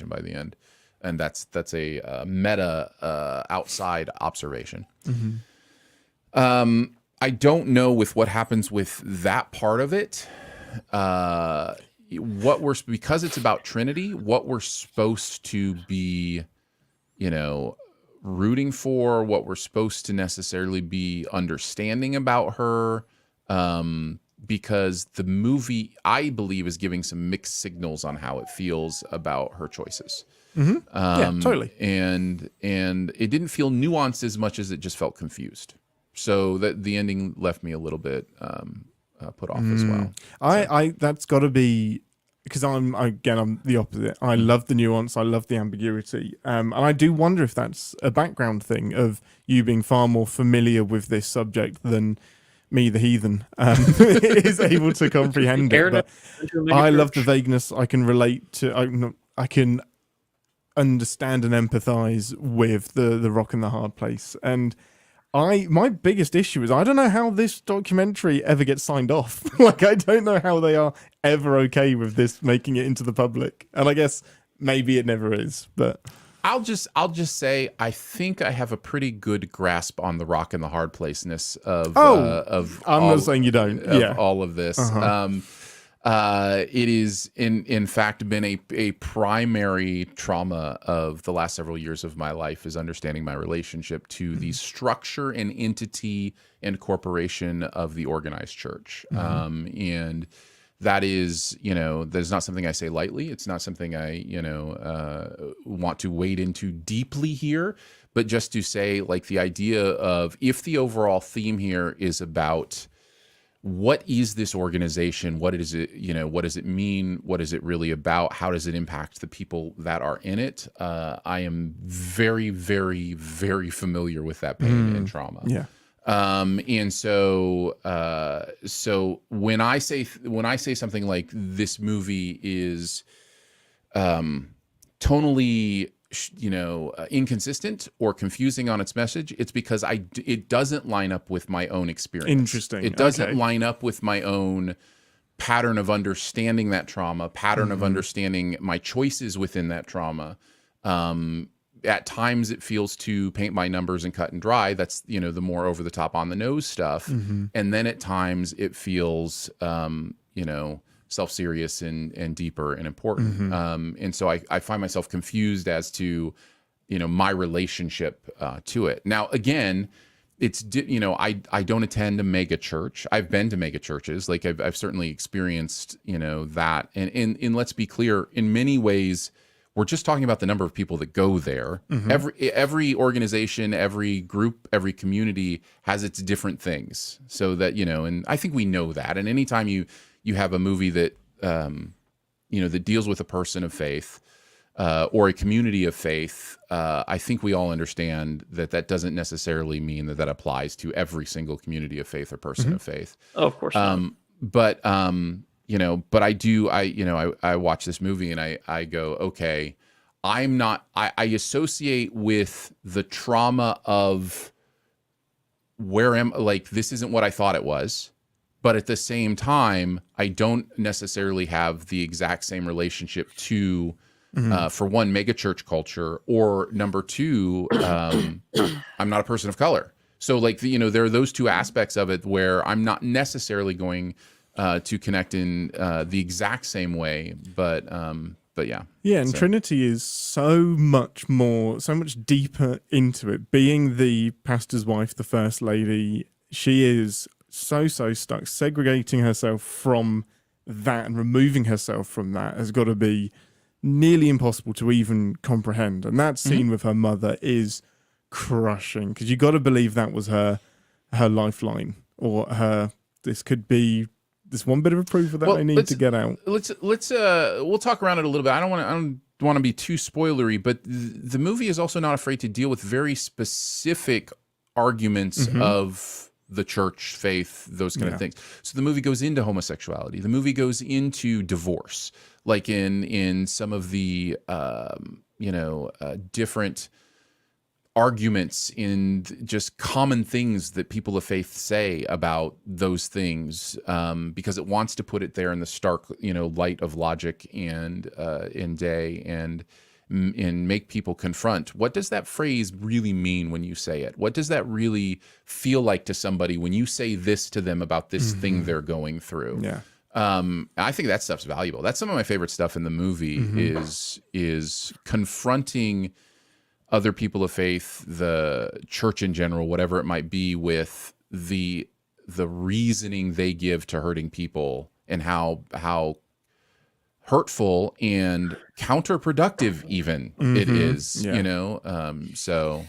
by the end. And that's a meta outside observation. I don't know with what happens with that part of it. Because it's about Trinity, what we're supposed to be, rooting for, what we're supposed to necessarily be understanding about her. Because the movie, I believe, is giving some mixed signals on how it feels about her choices. Yeah, totally. And it didn't feel nuanced as much as it just felt confused. So that the ending left me a little bit put off as well. I that's got to be, because I'm the opposite. I love the nuance. I love the ambiguity. And I do wonder if that's a background thing of you being far more familiar with this subject than me, the heathen, is able to comprehend it. But I love the vagueness. I can relate to. I can understand and empathize with the rock and the hard place. And my biggest issue is I don't know how this documentary ever gets signed off. Like, I don't know how they are ever okay with this making it into the public. And I guess maybe it never is, but I'll just say I think I have a pretty good grasp on the rock and the hard placeness of I'm not saying you don't. All of this. It is in fact been a primary trauma of the last several years of my life, is understanding my relationship to the structure and entity and corporation of the organized church. And that is, that is not something I say lightly. It's not something I, want to wade into deeply here, but just to say, like, the idea of, if the overall theme here is about what is this organization, what is it, what does it mean, what is it really about, how does it impact the people that are in it, I am very, very, very familiar with that pain and trauma. Yeah. And so when I say something like this movie is tonally, inconsistent or confusing on its message, it's because it doesn't line up with my own experience. Interesting. It doesn't line up with my own pattern of understanding that trauma, pattern of understanding my choices within that trauma. At times it feels to paint by numbers and cut and dry. That's, the more over the top on the nose stuff. And then at times it feels, self-serious and deeper and important. And so I find myself confused as to, my relationship to it. Now, again, it's, I don't attend a mega church. I've been to mega churches. Like, I've certainly experienced, that. And let's be clear, in many ways, we're just talking about the number of people that go there. Every organization, every group, every community has its different things. So that, and I think we know that. And anytime you have a movie that, that deals with a person of faith or a community of faith, I think we all understand that doesn't necessarily mean that applies to every single community of faith or person of faith. Oh, of course not. But I watch this movie and I go, okay, I associate with the trauma of this isn't what I thought it was. But at the same time, I don't necessarily have the exact same relationship to, for one, mega church culture, or number two, I'm not a person of color. So there are those two aspects of it where I'm not necessarily going to connect in the exact same way, but yeah. Yeah, and Trinity is so much deeper into it. Being the pastor's wife, the first lady, she is so stuck. Segregating herself from that and removing herself from that has got to be nearly impossible to even comprehend. And that scene with her mother is crushing, because you got to believe that was her lifeline, or this could be this one bit of approval that I need to get out. We'll talk around it a little bit. I don't want to be too spoilery, but the movie is also not afraid to deal with very specific arguments of the church, faith, those kind of things. So the movie goes into homosexuality. The movie goes into divorce, like in some of the different arguments in just common things that people of faith say about those things, because it wants to put it there in the stark, light of logic and in day and make people confront, what does that phrase really mean when you say it? What does that really feel like to somebody when you say this to them about this thing they're going through? Yeah. I think that stuff's valuable. That's some of my favorite stuff in the movie is confronting other people of faith, the church in general, whatever it might be, with the reasoning they give to hurting people and how hurtful and counterproductive even it is, so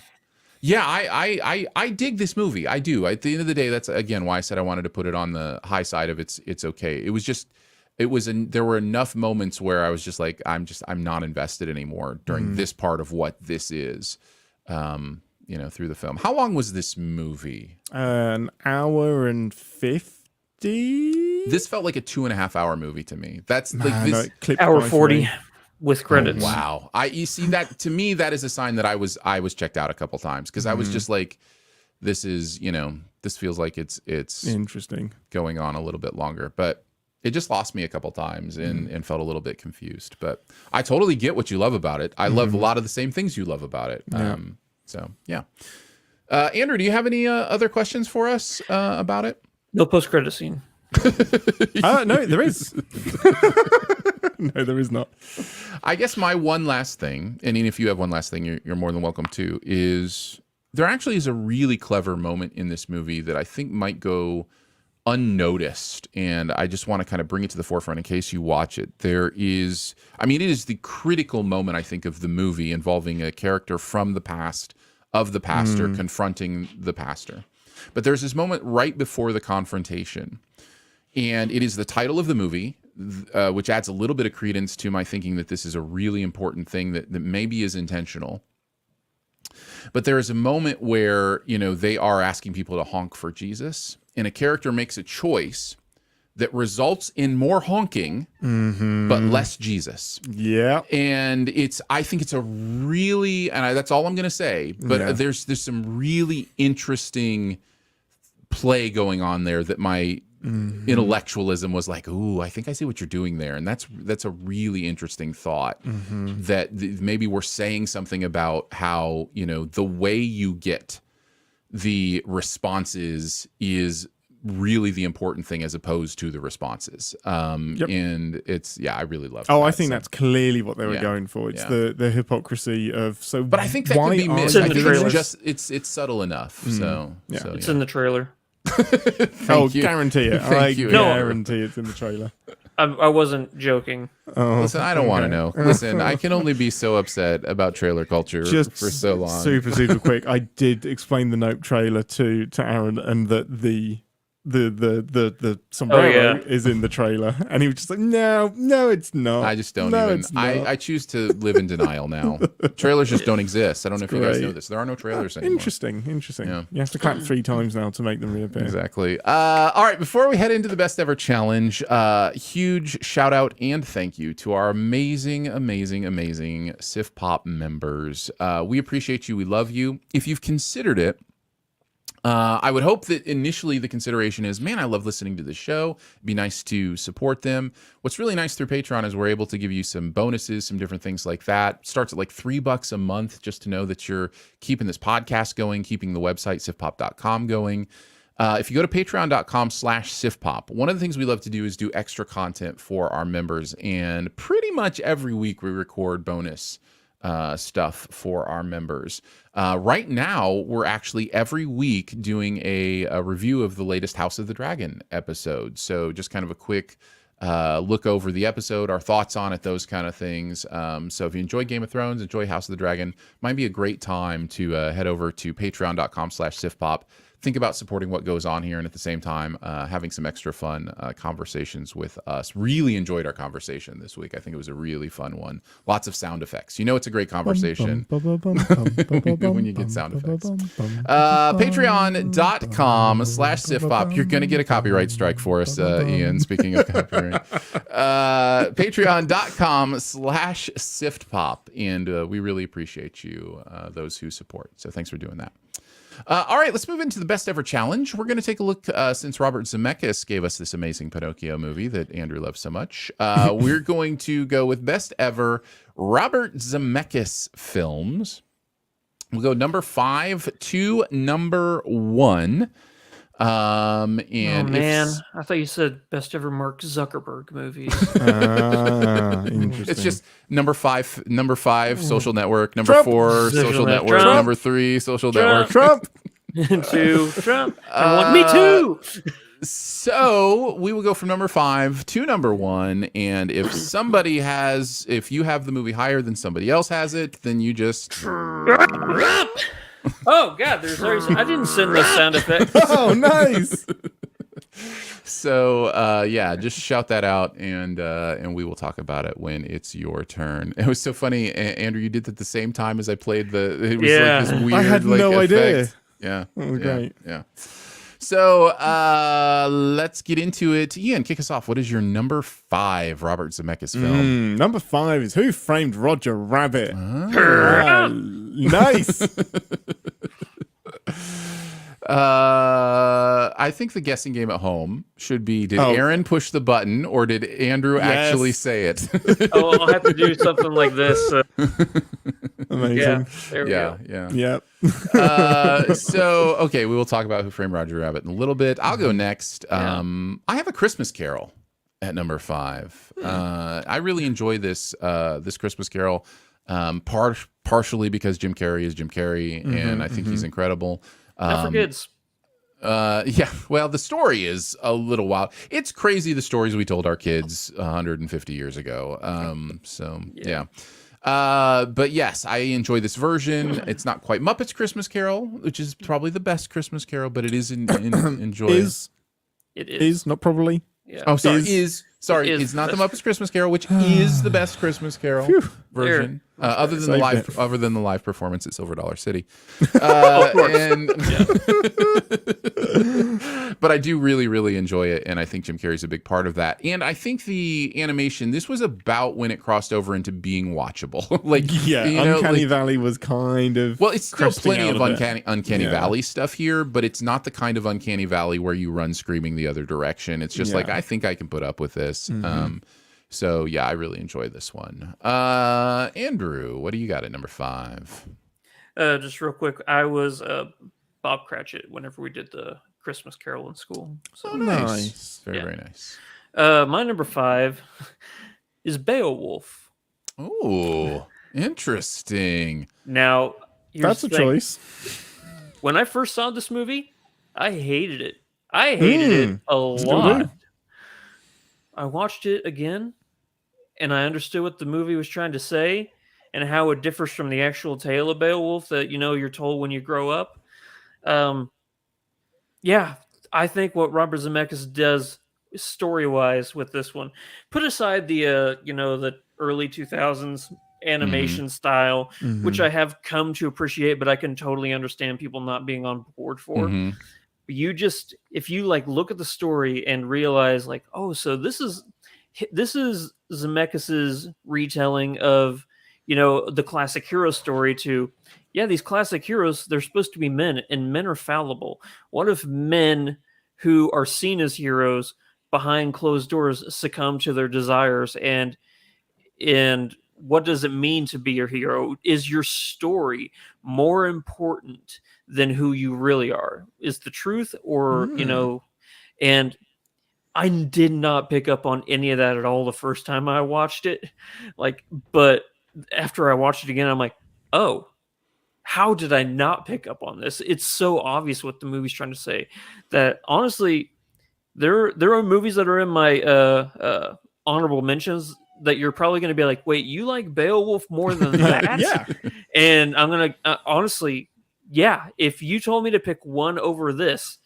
yeah, I dig this movie. I do. At the end of the day, that's again why I said I wanted to put it on the high side of it's okay. There were enough moments where I was just like, I'm not invested anymore during this part of what this is, through the film. How long was this movie? An hour and 50. This felt like a 2.5 hour movie to me. That's hour 40 with credits. Oh, wow. You see that, to me, that is a sign that I was checked out a couple times, because I was just like, this is, this feels like it's interesting going on a little bit longer, but it just lost me a couple times and felt a little bit confused. But I totally get what you love about it. I love a lot of the same things you love about it. So yeah. Andrew, do you have any other questions for us about it? No post-credit scene. No, there is. No, there is not. I guess my one last thing, and if you have one last thing, you're more than welcome to, is there actually is a really clever moment in this movie that I think might go unnoticed, and I just want to kind of bring it to the forefront in case you watch it. It is the critical moment, I think, of the movie, involving a character from the past of the pastor confronting the pastor. But there's this moment right before the confrontation, and it is the title of the movie, which adds a little bit of credence to my thinking that this is a really important thing that maybe is intentional. But there is a moment where, they are asking people to honk for Jesus, and a character makes a choice that results in more honking, but less Jesus. Yeah. And I think it's a really, and that's all I'm going to say, but there's some really interesting play going on there that my intellectualism was like, ooh, I think I see what you're doing there. And that's a really interesting thought, that maybe we're saying something about how, the way you get the responses is really the important thing as opposed to the responses. And I really love I think that's clearly what they were going for. It's the hypocrisy of, but I think that could be missed. I think it's subtle enough. So it's in the trailer. Guarantee it. I guarantee it's in the trailer. I wasn't joking. Listen, I don't want to know. Listen, I can only be so upset about trailer culture for so long. Super quick. I did explain the Nope trailer to Aaron, and that the sombrero is in the trailer, and he was just like, no, it's not. I just don't even. I choose to live in denial now. Trailers just don't exist. I don't know if you guys know this. There are no trailers anymore. Interesting. Yeah. You have to clap 3 times now to make them reappear. Exactly. All right, before we head into the best ever challenge, huge shout out and thank you to our amazing Sif Pop members. We appreciate you. We love you. If you've considered it, I would hope that initially the consideration is, man, I love listening to the show. It'd be nice to support them. What's really nice through Patreon is we're able to give you some bonuses, some different things like that. Starts at like $3 a month just to know that you're keeping this podcast going, keeping the website sifpop.com going. If you go to patreon.com/sifpop, one of the things we love to do is do extra content for our members. And pretty much every week we record bonus stuff for our members. Right now, we're actually every week doing a review of the latest House of the Dragon episode. So just kind of a quick look over the episode, our thoughts on it, those kind of things. So if you enjoy Game of Thrones, enjoy House of the Dragon, might be a great time to head over to patreon.com/sifpop. Think about supporting what goes on here, and at the same time, having some extra fun conversations with us. Really enjoyed our conversation this week. I think it was a really fun one. Lots of sound effects. You know, it's a great conversation when you get sound effects. Patreon.com/sifpop. You're going to get a copyright strike for us, Ian, speaking of copyright. Patreon.com/siftpop. And we really appreciate you, those who support. So thanks for doing that. All right, let's move into the best ever challenge. We're going to take a look, since Robert Zemeckis gave us this amazing Pinocchio movie that Andrew loves so much. We're going to go with best ever Robert Zemeckis films. We'll go number 5 to number 1. And oh man, I thought you said best ever Mark Zuckerberg movies. It's just number 5, Social Network, number Trump. 4, Social Network, Trump. number 3, Social Network. Trump. 2, Trump. Me too. So we will go from number 5 to number 1, and if you have the movie higher than somebody else has it, then you just Oh God, I didn't send the sound effect. Oh, nice. So yeah, just shout that out, and we will talk about it when it's your turn. It was so funny, Andrew. You did it at the same time as I played it was like this weird. I had no idea. Yeah. Oh, great. Yeah. So let's get into it. Ian, kick us off. What is your number 5 Robert Zemeckis film? Number 5 is Who Framed Roger Rabbit. Nice. I think the guessing game at home should be: did Aaron push the button, or did Andrew actually say it? Oh, I'll have to do something like this. Amazing. Yeah, there we go. Yep. So, okay, we will talk about Who Framed Roger Rabbit in a little bit. I'll go next. I have A Christmas Carol at number 5. I really enjoy this Christmas Carol, partially because Jim Carrey is Jim Carrey, and I think he's incredible. Not for kids. Yeah, well, the story is a little wild. It's crazy, the stories we told our kids 150 years ago. But yes, I enjoy this version. It's not quite Muppets Christmas Carol, which is probably the best Christmas Carol, but it is enjoyable. It is. Not probably. Yeah. Oh, sorry. It's not the Muppets Christmas Carol, which is the best Christmas Carol version, other than the live performance at Silver Dollar City. Of course. But I do really, really enjoy it, and I think Jim Carrey's a big part of that. And I think the animation, this was about when it crossed over into being watchable. Uncanny Valley was kind of it's still plenty of Uncanny Valley stuff here, but it's not the kind of Uncanny Valley where you run screaming the other direction. It's just like, I think I can put up with this. So yeah, I really enjoy this one. Andrew, what do you got at number 5? Just real quick, I was Bob Cratchit whenever we did the Christmas Carol in school. So nice. Very nice. My number 5 is Beowulf. Oh, interesting. Now, that's a choice. When I first saw this movie, I hated it. I hated it a lot. I watched it again, and I understood what the movie was trying to say and how it differs from the actual tale of Beowulf that, you're told when you grow up. I think what Robert Zemeckis does story-wise with this one, put aside the, the early 2000s animation style, which I have come to appreciate, but I can totally understand people not being on board for. If you look at the story and realize so this is Zemeckis's retelling of the classic hero story to these classic heroes, they're supposed to be men, and men are fallible. What if men who are seen as heroes behind closed doors succumb to their desires, and what does it mean to be a hero? Is your story more important than who you really are? Is the truth, or and I did not pick up on any of that at all the first time I watched it. But after I watched it again, I'm like, oh, how did I not pick up on this? It's so obvious what the movie's trying to say that honestly, There are movies that are in my honorable mentions that you're probably going to be like, wait, you like Beowulf more than that? Yeah. And I'm going to honestly, yeah, if you told me to pick one over this,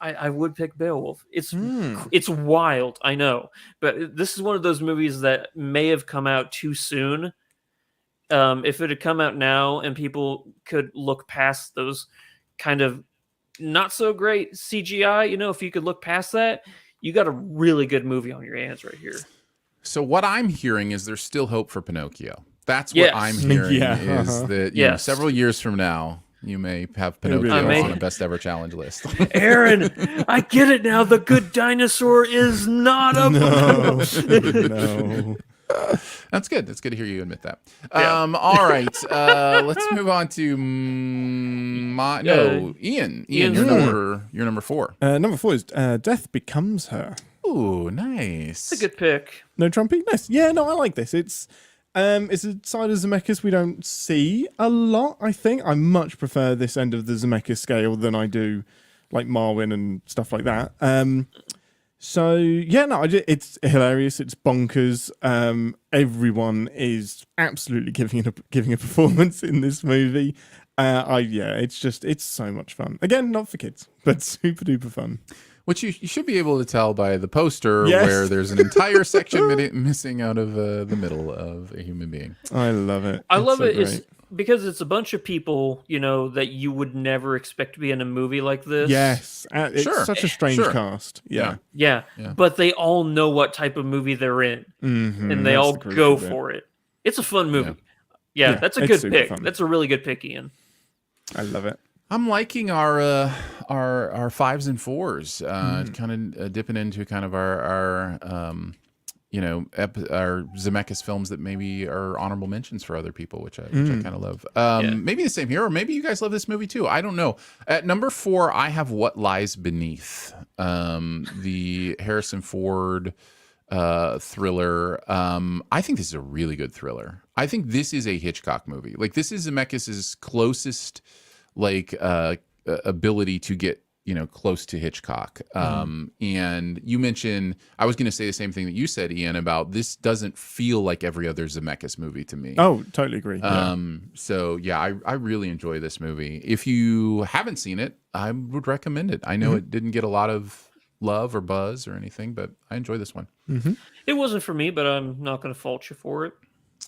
I would pick Beowulf. It's wild, I know, but this is one of those movies that may have come out too soon. If it had come out now and people could look past those kind of not so great CGI, if you could look past that, you got a really good movie on your hands right here. So what I'm hearing is there's still hope for Pinocchio. That's what I'm hearing is that you know, several years from now, you may have Pinocchio on a best ever challenge list. Aaron, I get it now. The Good Dinosaur is not a No. That's good. It's good to hear you admit that. All right. Let's move on to Ian. Ian, you're number 4. Number 4 is Death Becomes Her. Ooh, nice. It's a good pick. No Trumpy? Nice. Yeah, no, I like this. It's a side of Zemeckis we don't see a lot, I think. I much prefer this end of the Zemeckis scale than I do like Marwin and stuff like that. So yeah, no, it's hilarious. It's bonkers. Everyone is absolutely giving a performance in this movie. It's so much fun. Again, not for kids, but super duper fun. Which you should be able to tell by the poster where there's an entire section missing out of the middle of a human being. I love it. I love it. It's because it's a bunch of people, that you would never expect to be in a movie like this. Yes. It's such a strange cast. Yeah. But they all know what type of movie they're in. Mm-hmm. And they all go for it. It's a fun movie. Yeah, that's a good pick. Fun. That's a really good pick, Ian. I love it. I'm liking our 5s and 4s, kind of dipping into kind of our Zemeckis films that maybe are honorable mentions for other people, which I kind of love. Maybe the same here, or maybe you guys love this movie too. I don't know. At number 4, I have What Lies Beneath, the Harrison Ford thriller. I think this is a really good thriller. I think this is a Hitchcock movie. Like, this is Zemeckis' closest ability to get close to Hitchcock. And you mentioned, I was going to say the same thing that you said, Ian, about this doesn't feel like every other Zemeckis movie to me. Oh, totally agree. So yeah, I really enjoy this movie. If you haven't seen it, I would recommend it. I know it didn't get a lot of love or buzz or anything, but I enjoy this one. It wasn't for me, but I'm not going to fault you for it.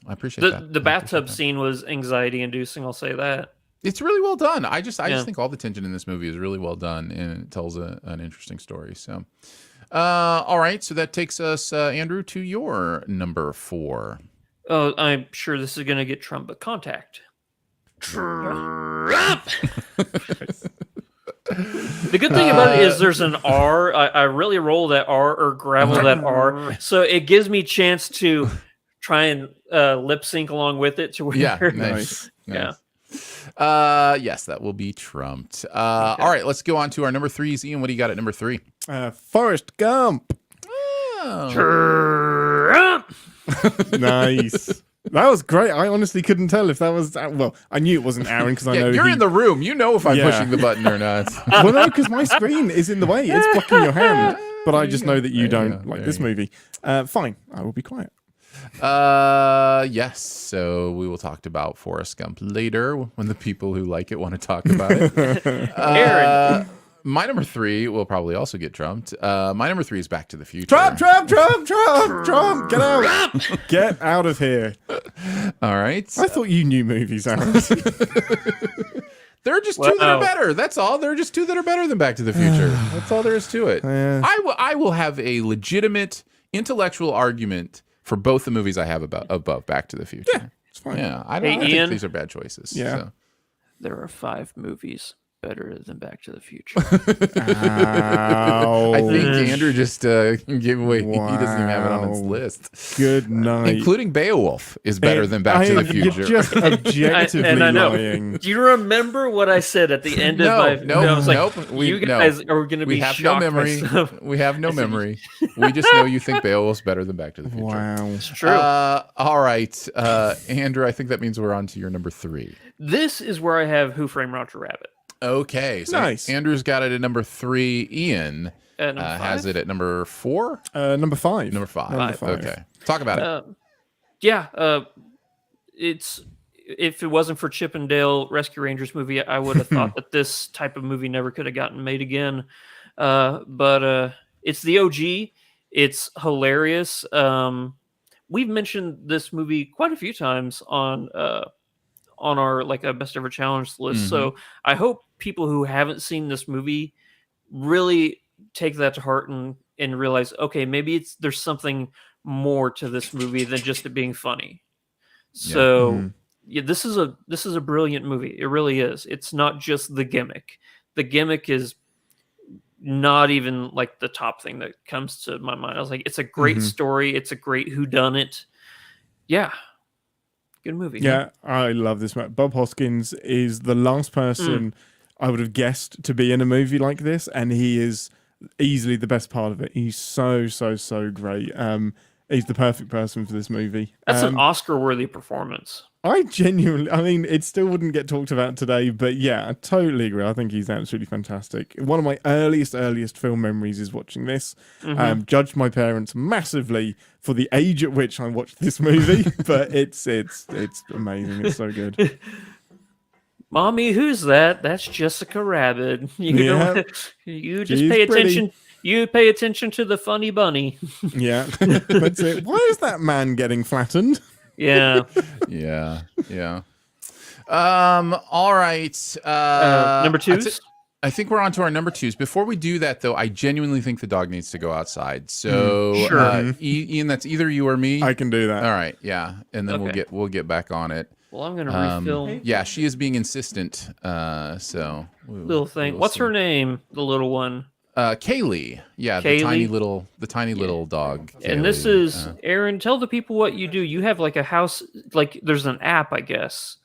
I appreciate that. The bathtub scene was anxiety inducing, I'll say that. It's really well done. I just think all the tension in this movie is really well done, and it tells an interesting story. So, all right. So that takes us, Andrew, to your number 4. Oh, I'm sure this is going to get Trump, but Contact. Trump! The good thing about it is there's an R. I really roll that R or gravel that R, so it gives me a chance to try and lip sync along with it to where nice. Yeah. Yes, that will be trumped. All right, let's go on to our number 3s. Ian, what do you got at number 3? Forrest Gump. Trump. Nice. That was great. I honestly couldn't tell if that was... Well, I knew it wasn't Aaron because I know you're in the room. You know if I'm pushing the button or not. Well, no, because my screen is in the way. It's blocking your hand. But I just know that you don't like this movie. Fine. I will be quiet. Yes. So we will talk about Forrest Gump later when the people who like it want to talk about it. Aaron. My number 3 will probably also get trumped. My number 3 is Back to the Future. Trump! Get out! Get out of here. All right. I thought you knew movies, Aaron. There are just 2 that are better. That's all. There are just 2 that are better than Back to the Future. That's all there is to it. I will have a legitimate intellectual argument for both the movies I have above Back to the Future. Yeah, it's fine. Yeah, I don't think these are bad choices. Yeah. So. There are 5 movies better than Back to the Future. Ow. I think Andrew just gave away. Wow. He doesn't even have it on his list. Good night. Including Beowulf is better than Back to the Future. You're just objectively lying. Do you remember what I said at the end of my... No, I was like, you guys are going to be shocked. We have no memory. We have no memory. We just know you think Beowulf's better than Back to the Future. Wow. It's true. All right. Andrew, I think that means we're on to your number 3. This is where I have Who Framed Roger Rabbit. Okay, so Nice. Andrew's got it at number 3. Ian Number has 5? it at number 4. Number 5. Number 5. Number 5. Okay, talk about it. Yeah, it's if it wasn't for Chip and Dale Rescue Rangers movie, I would have thought that this type of movie never could have gotten made again. But it's the OG. It's hilarious. We've mentioned this movie quite a few times on our like a best ever challenge list. So I hope people who haven't seen this movie really take that to heart and realize, okay, maybe there's something more to this movie than just it being funny. So yeah, this is a brilliant movie. It really is. It's not just the gimmick. The gimmick is not even like the top thing that comes to my mind. I was like, it's a great story. It's a great whodunit. Yeah. Good movie. Yeah, I love this man. Bob Hoskins is the last person I would have guessed to be in a movie like this, and he is easily the best part of it. He's so great. He's the perfect person for this movie. That's an Oscar-worthy performance. I mean, it still wouldn't get talked about today, but yeah, I totally agree. I think he's absolutely fantastic. One of my earliest film memories is watching this. Judged my parents massively for the age at which I watched this movie, but it's amazing. It's so good. Mommy, who's that? That's Jessica Rabbit. You just She's pay attention. pretty. You pay attention to the funny bunny. Yeah, that's it. Why is that man getting flattened? Yeah. Yeah. All right. Number 2s? I think we're on to our number 2s. Before we do that, though, I genuinely think the dog needs to go outside. So, Sure. Ian, that's either you or me. I can do that. All right. Yeah, and then we'll get back on it. Well, I'm gonna refill. Yeah, she is being insistent. So Little thing. What's her name? The little one. Kaylee. Yeah, Kaylee? the tiny little dog. And this Kaylee. is Aaron. Tell the people what you do. You have like a house. Like there's an app, I guess.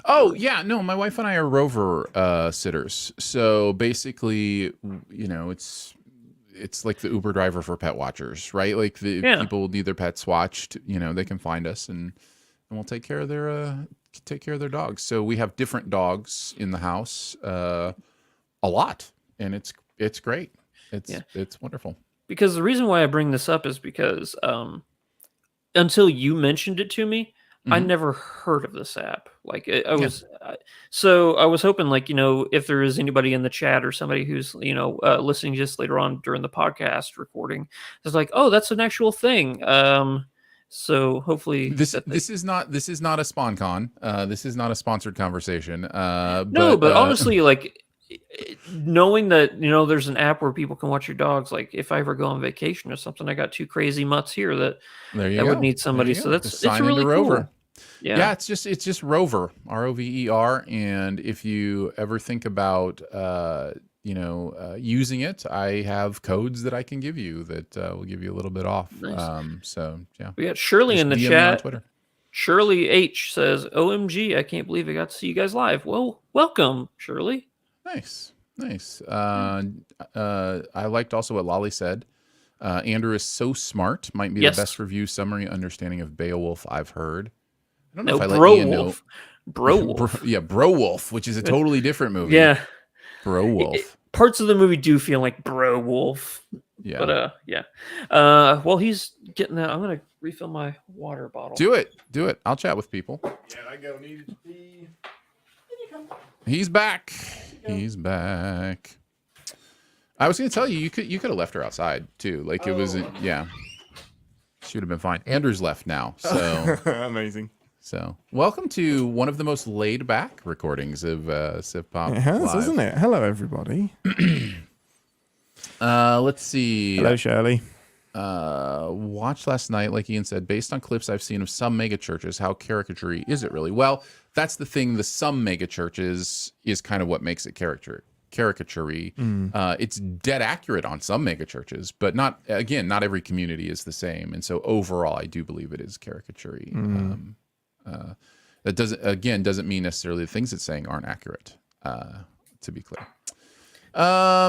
Oh yeah, no, my wife and I are rover sitters. So basically, it's like the Uber driver for pet watchers, right? Like the people need their pets watched. They can find us and we'll take care of their dogs. So we have different dogs in the house, a lot, and it's great. It's wonderful. Because the reason why I bring this up is because until you mentioned it to me, I never heard of this app. Like I was, so I was hoping, like, if there is anybody in the chat or somebody who's listening just later on during the podcast recording, it's like, oh, that's an actual thing. So hopefully this is not a SpawnCon. This is not a sponsored conversation. But honestly, like knowing that there's an app where people can watch your dogs. Like if I ever go on vacation or something, I got 2 crazy mutts here that would need somebody. So it's really Rover. Cool. Yeah, it's just Rover, ROVER. And if you ever think about using it, I have codes that I can give you that will give you a little bit off. Nice. So yeah, we got Shirley in the DM chat. on Twitter. Shirley H says, "OMG, I can't believe I got to see you guys live." Well, welcome, Shirley. Nice. I liked also what Lolly said. Andrew is so smart. Might be the best review summary understanding of Beowulf I've heard. I don't know if I let Ian know. Browolf. Browolf, which is a totally different movie. Yeah. Browolf. Parts of the movie do feel like Browolf. Yeah. But while he's getting that, I'm gonna refill my water bottle. Do it. I'll chat with people. Yeah, I go needed to pee. He's back. I was gonna tell you, you could have left her outside too. Like it wasn't. Yeah. She would have been fine. Andrew's left now, so amazing. So, welcome to one of the most laid-back recordings of Civ Pop. It has, Live. isn't it? Hello, everybody. Let's see. Hello, Shirley. Watched last night, like Ian said, based on clips I've seen of some mega churches. How caricature is it really? Well, that's the thing. The some mega churches is kind of what makes it caricature-y. It's dead accurate on some mega churches, but not every community is the same. And so overall, I do believe it is caricature-y. That doesn't mean necessarily the things it's saying aren't accurate, to be clear.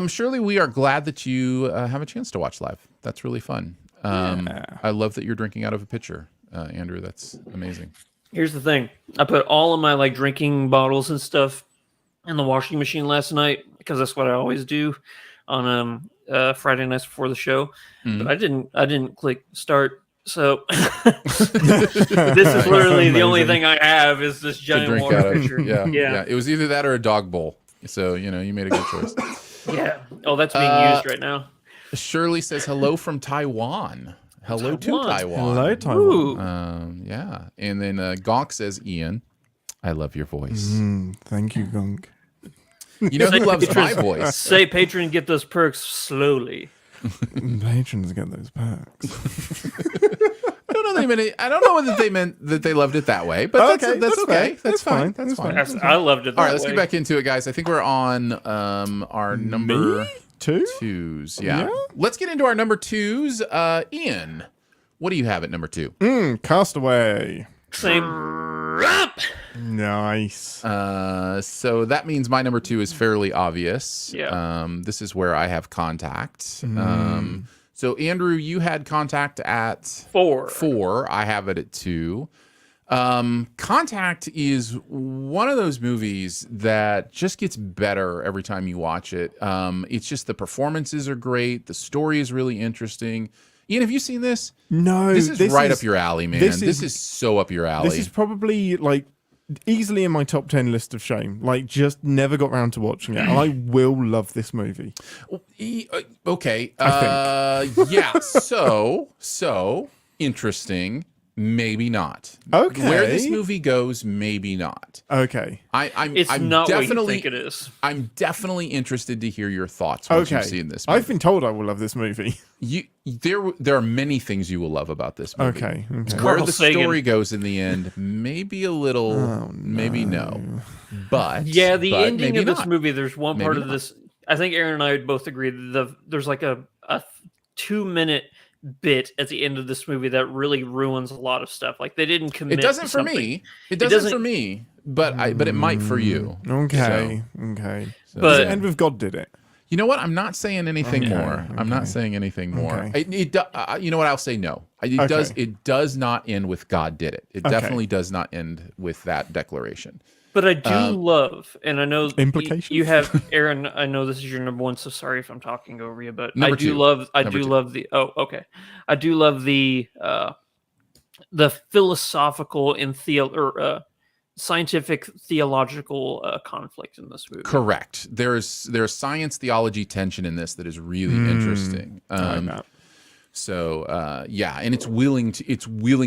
Surely we are glad that you have a chance to watch live. That's really fun. I love that you're drinking out of a pitcher, Andrew. That's amazing. Here's the thing. I put all of my like drinking bottles and stuff in the washing machine last night because that's what I always do on Friday nights before the show. But I didn't click start. So this is literally the only thing I have is this giant water pitcher. Yeah. It was either that or a dog bowl. So, you made a good choice. Yeah. Oh, that's being used right now. Shirley says hello from Taiwan. Hello to Taiwan. Hello, Taiwan. Yeah. And then Gonk says, Ian, I love your voice. Thank you, Gonk. You know who loves my voice? Say, patron, get those perks slowly. Patrons get those perks. I don't know whether they meant that they loved it that way, but that's okay. That's fine. That's fine. I loved it that way. All right, let's get back into it, guys. I think we're on our number twos. Yeah. Let's get into our number twos. Ian, what do you have at number 2? Castaway. Same. Nice. So that means my number 2 is fairly obvious. Yeah. This is where I have Contact. So Andrew, you had Contact at 4. I have it at 2. Contact is one of those movies that just gets better every time you watch it. It's just the performances are great. The story is really interesting. Ian, have you seen this? No. This is right up your alley, man. This is so up your alley. This is probably easily in my top 10 list of shame. Just never got around to watching it. I will love this movie. Okay. I think. Yeah. So interesting. Maybe not. Okay. Where this movie goes, maybe not. Okay. I'm not definitely, what you think it is. I'm definitely interested to hear your thoughts once you've seen this movie. I've been told I will love this movie. There are many things you will love about this movie. Okay. Where the story goes in the end, maybe a little, maybe no. But the ending of this not. movie, there's one Maybe part of not. this. I think Aaron and I would both agree that there's like a 2-minute bit at the end of this movie that really ruins a lot of stuff. Like they didn't commit. It doesn't to for something. me. It doesn't for me. But it might for you. Okay. So. Does it end with God did it? You know what? I'm not saying anything more. I'm not saying anything more. You know what? I'll say no. It does not end with God did it. It definitely does not end with that declaration. But I do love, and I know implications. You have Aaron. I know this is your number 1, so sorry if I'm talking over you. But number I do 2. love. I do love the. Oh, okay. I do love the philosophical and scientific theological conflict in this movie. Correct. There's science theology tension in this that is really interesting. So and it's willing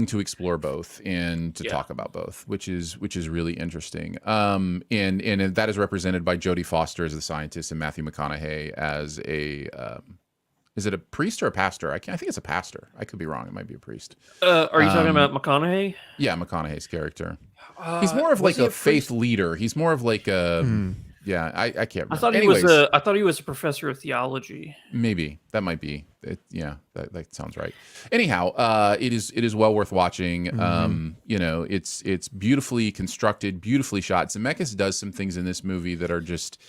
to explore both and to talk about both, which is really interesting. And that is represented by Jodie Foster as the scientist and Matthew McConaughey as a is it a priest or a pastor? I think it's a pastor. I could be wrong. It might be a priest. Are you talking about McConaughey? Yeah, McConaughey's character. He's more of like a faith leader. He's more of like a yeah. I can't remember. I thought he was a professor of theology. Maybe that might be it. Yeah, that sounds right. Anyhow, it is well worth watching. It's beautifully constructed, beautifully shot. Zemeckis does some things in this movie that are just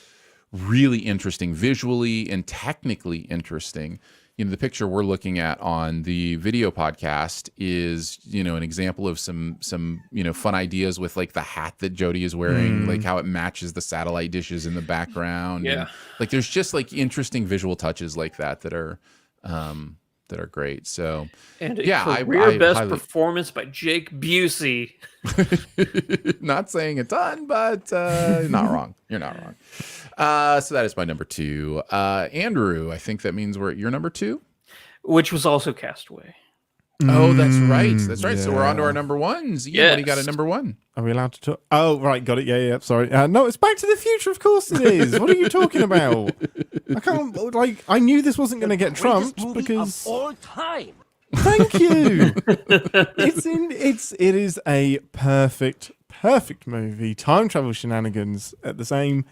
really interesting visually and technically interesting. The picture we're looking at on the video podcast is, an example of some fun ideas with like the hat that Jodie is wearing, like how it matches the satellite dishes in the background. Yeah. And, like there's just like interesting visual touches like that are great. So and career best performance by Jake Busey. Not saying a ton, but not wrong. You're not wrong. So that is my number 2. Andrew, I think that means we're at your number 2, which was also Castaway. Oh, that's right. That's right. Yeah. So we're on to our number 1s. Yeah, what do you got at number 1? Are we allowed to talk? Oh, right. Got it. Yeah. Sorry. No, it's Back to the Future. Of course it is. What are you talking about? I can't, I knew this wasn't going to get trumped because of all time. Thank you. It is a perfect movie. Time travel shenanigans at the same.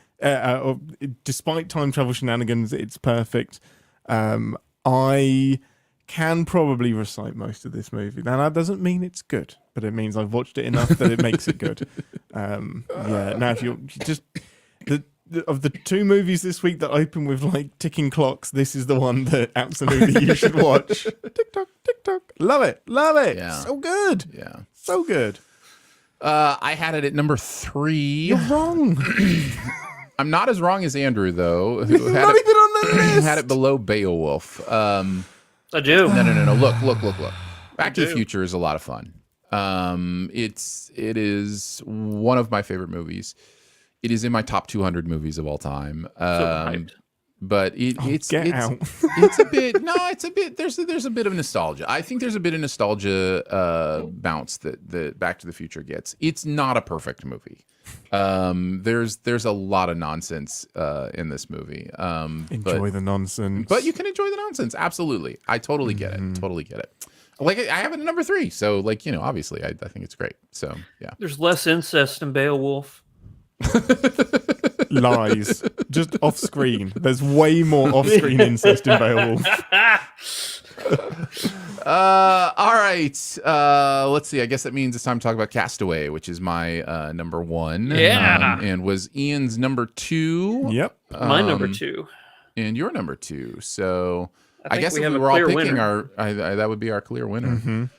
Despite time travel shenanigans, it's perfect. I can probably recite most of this movie. Now that doesn't mean it's good, but it means I've watched it enough that it makes it good. Now if you're just of the 2 movies this week that open with like ticking clocks, this is the one that absolutely you should watch. Tick tock, tick tock. Love it. Yeah. So good. Yeah. So good. I had it at number 3. You're wrong. I'm not as wrong as Andrew though, who had Not it, even on the list. had it below Beowulf. I do. No. Look. Back to the do. Future is a lot of fun. It is one of my favorite movies. It is in my top 200 movies of all time. Hyped. But it's out. it's a bit there's a bit of nostalgia. I think there's a bit of nostalgia bounce that Back to the Future gets. It's not a perfect movie. There's a lot of nonsense in this movie. Enjoy the nonsense. But you can enjoy the nonsense. Absolutely. I totally get it. Totally get it. Like I have it at number 3. So like, obviously I think it's great. So yeah. There's less incest in Beowulf. Lies. Just off screen. There's way more off screen incest in Beowulf. All right. Let's see. I guess that means it's time to talk about Castaway, which is my number 1. Yeah. And was Ian's number 2. Yep. My number 2. And your number 2. So I guess we if have we a were all clear picking winner. that would be our clear winner.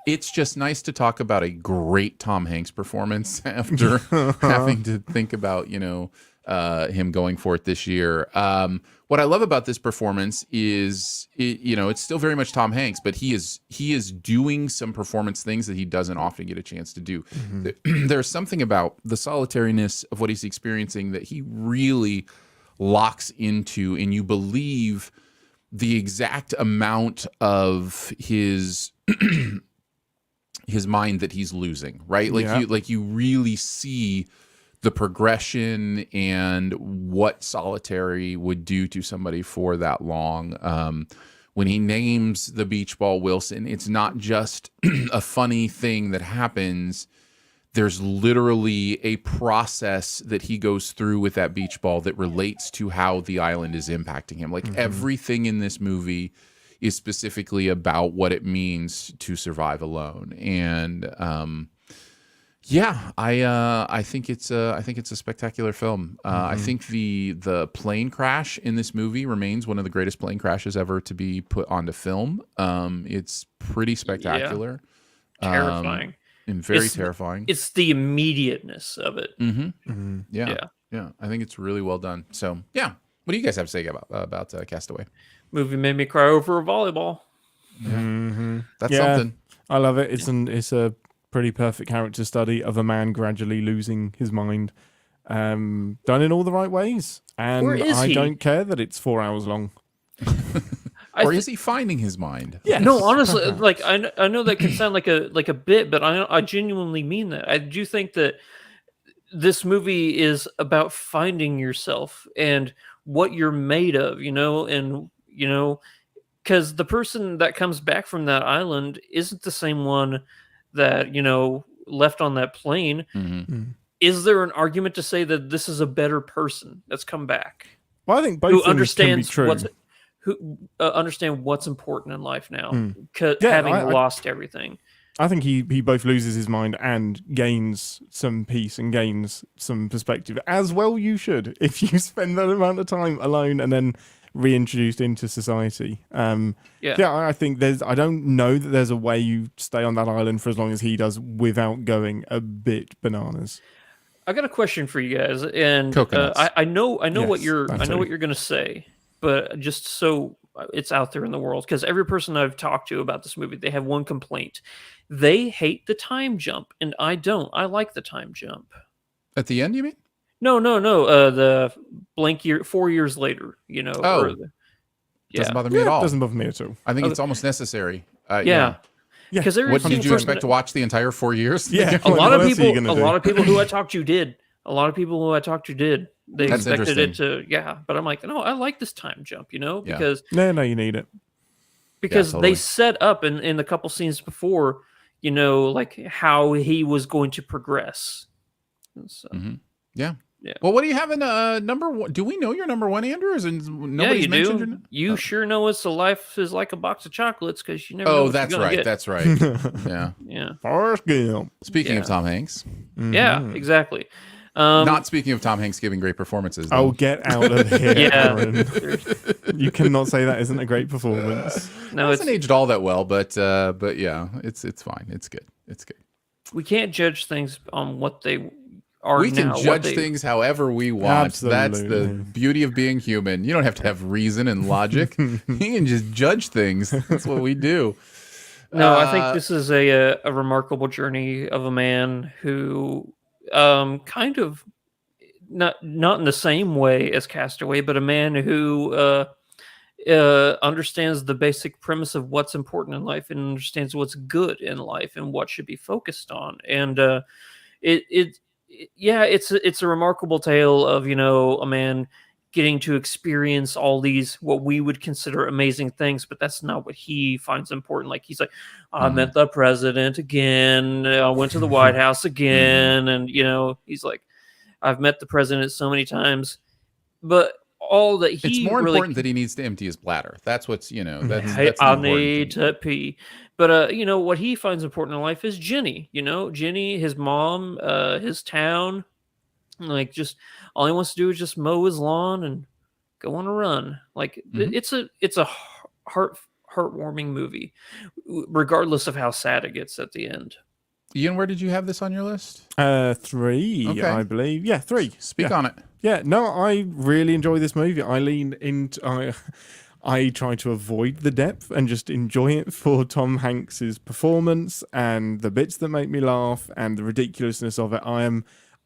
It's just nice to talk about a great Tom Hanks performance after having to think about, him going for it this year. What I love about this performance is, it's still very much Tom Hanks, but he is doing some performance things that he doesn't often get a chance to do. There's something about the solitariness of what he's experiencing that he really locks into, and you believe the exact amount of his mind that he's losing, right? Like you really see the progression and what solitary would do to somebody for that long. When he names the beach ball Wilson, it's not just a funny thing that happens. There's literally a process that he goes through with that beach ball that relates to how the island is impacting him. Like everything in this movie is specifically about what it means to survive alone. And I think it's a spectacular film. I think the plane crash in this movie remains one of the greatest plane crashes ever to be put onto film. It's pretty spectacular. Terrifying. And very terrifying. It's the immediateness of it. Yeah. I think it's really well done. So yeah, what do you guys have to say about Castaway? Movie made me cry over a volleyball. That's something. I love it. It's a pretty perfect character study of a man gradually losing his mind, done in all the right ways. And I don't care that it's 4 hours long. Or is he finding his mind? Yeah. No, honestly, like I know that can sound like a bit, but I genuinely mean that. I do think that this movie is about finding yourself and what you're made of, because the person that comes back from that island isn't the same one that, left on that plane. Is there an argument to say that this is a better person that's come back? Well, I think both things can be true. Who understand what's important in life now, Yeah, having lost everything. I think he both loses his mind and gains some peace and gains some perspective. As well you should, if you spend that amount of time alone and then reintroduced into society. I think I don't know that there's a way you stay on that island for as long as he does without going a bit bananas. I got a question for you guys, and I know what you're going to say, but just so it's out there in the world, because every person I've talked to about this movie, they have one complaint. They hate the time jump, and I don't. I like the time jump. At the end, you mean? No. The blank year, 4 years later, doesn't bother me at all. Doesn't bother me at all. I think it's almost necessary. Because what did you expect to watch the entire 4 years? Yeah, a lot of people who I talked to did. A lot of people who I talked to did. They expected it to, but I'm like, no, I like this time jump, because no, you need it because they set up in the couple scenes before, like how he was going to progress. So, Yeah. Well, what do you have in number one? Do we know your number one, Andrew? You do. You sure know it's life is like a box of chocolates because you never. know what that's you're gonna right. get. That's right. Yeah. Forrest Gump. Speaking of Tom Hanks. Yeah, exactly. Not speaking of Tom Hanks giving great performances. Though. Oh, get out of here, Aaron. You cannot say that isn't a great performance. No, it hasn't aged all that well, but yeah, it's fine. It's good. It's good. We can't judge things on what they are We can now. judge things however we want. That's the Absolutely. beauty of being human. You don't have to have reason and logic. You can just judge things. That's what we do. No, I think this is a remarkable journey of a man who kind of not in the same way as Castaway, but a man who understands the basic premise of what's important in life and understands what's good in life and what should be focused on. And it's a remarkable tale of, a man getting to experience all these what we would consider amazing things, but that's not what he finds important. Like he's like, I met the president again, I went to the White House again, and he's like, I've met the president so many times, but all that he it's more really important that he needs to empty his bladder. That's what's that's Hey, the I important need thing. to pee. But what he finds important in life is Jenny. Jenny, his mom, his town. Like, just all he wants to do is just mow his lawn and go on a run. Like, it's a heartwarming movie, regardless of how sad it gets at the end. Ian, where did you have this on your list? 3, Okay. I believe. Yeah, 3. Speak on it. Yeah, no, I really enjoy this movie. I lean into... I try to avoid the depth and just enjoy it for Tom Hanks's performance and the bits that make me laugh and the ridiculousness of it.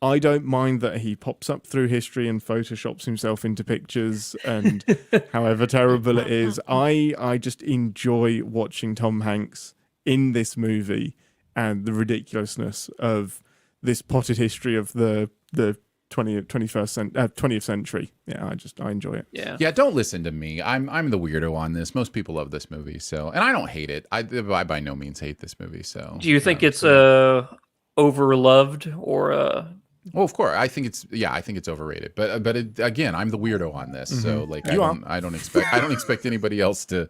I don't mind that he pops up through history and photoshops himself into pictures and however terrible it is. I just enjoy watching Tom Hanks in this movie and the ridiculousness of this potted history of the 20th century. Yeah, I enjoy it. Yeah, don't listen to me. I'm the weirdo on this. Most people love this movie, and I don't hate it. I by no means hate this movie. So, do you think it's overloved or? Well, of course, I think it's overrated. But again, I'm the weirdo on this, so like I don't expect anybody else to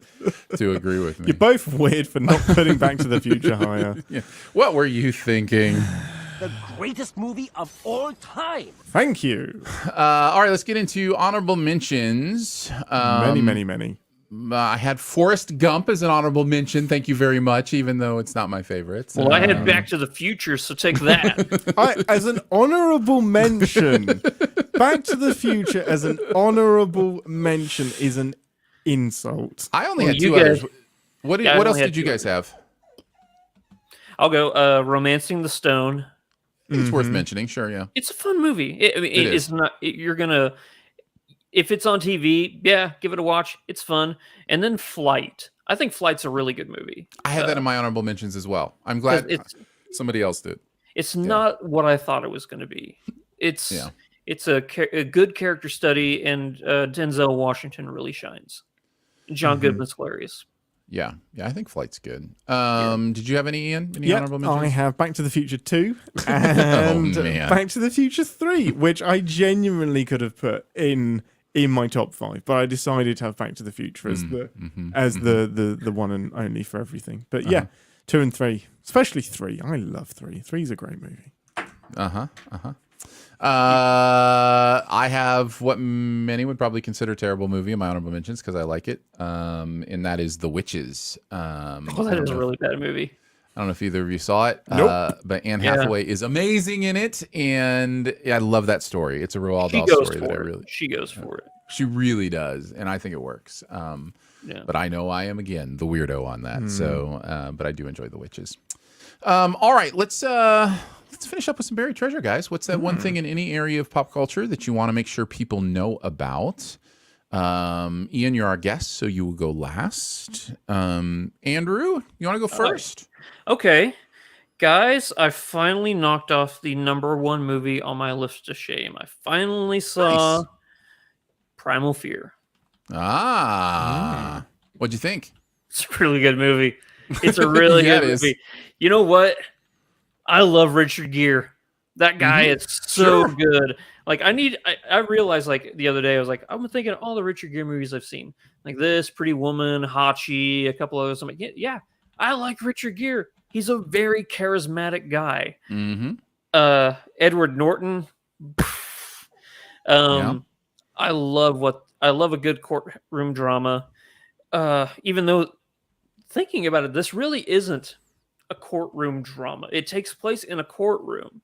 agree with me. You're both weird for not putting Back to the Future higher. Yeah. What were you thinking? The greatest movie of all time. Thank you. All right, let's get into honorable mentions. Many. I had Forrest Gump as an honorable mention. Thank you very much, even though it's not my favorite. Well, I had Back to the Future, so take that. As an honorable mention, Back to the Future as an honorable mention is an insult. I only had 2 others. What else did you guys have? I'll go Romancing the Stone. It's worth mentioning, sure, yeah. It's a fun movie. It's not. You're gonna, if it's on TV, yeah, give it a watch. It's fun. And then Flight. I think Flight's a really good movie. I had that in my honorable mentions as well. I'm glad somebody else did. It's not what I thought it was going to be. It's a good character study, and Denzel Washington really shines. John Goodman's hilarious. Yeah, I think Flight's good. Did you have any, Ian? Any honorable mentions? I have Back to the Future 2 and man. Back to the Future 3, which I genuinely could have put in my top 5, but I decided to have Back to the Future as the one and only for everything. But 2 and 3, especially 3. I love 3. 3's a great movie. I have what many would probably consider a terrible movie in my honorable mentions because I like it, and that is The Witches. That is a really bad movie. I don't know if either of you saw it, Nope. but Anne Hathaway is amazing in it, and I love that story. It's a Roald Dahl story that she goes for it. She really does, and I think it works. But I know I am again the weirdo on that. So, but I do enjoy The Witches. All right, let's finish up with some buried treasure, guys. What's that one thing in any area of pop culture that you want to make sure people know about? Ian, you're our guest, so you will go last. Andrew, you want to go first? Okay. Guys, I finally knocked off the #1 movie on my list of shame. I finally saw Primal Fear. What'd you think? It's a really good movie. It's a really good movie. You know what? I love Richard Gere. That guy is so good. Like I realized like the other day, I was like, I'm thinking of all the Richard Gere movies I've seen. Like this, Pretty Woman, Hachi, a couple others. I'm like, yeah, I like Richard Gere. He's a very charismatic guy. Edward Norton. I love a good courtroom drama. Even though thinking about it, this really isn't a courtroom drama. It takes place in a courtroom,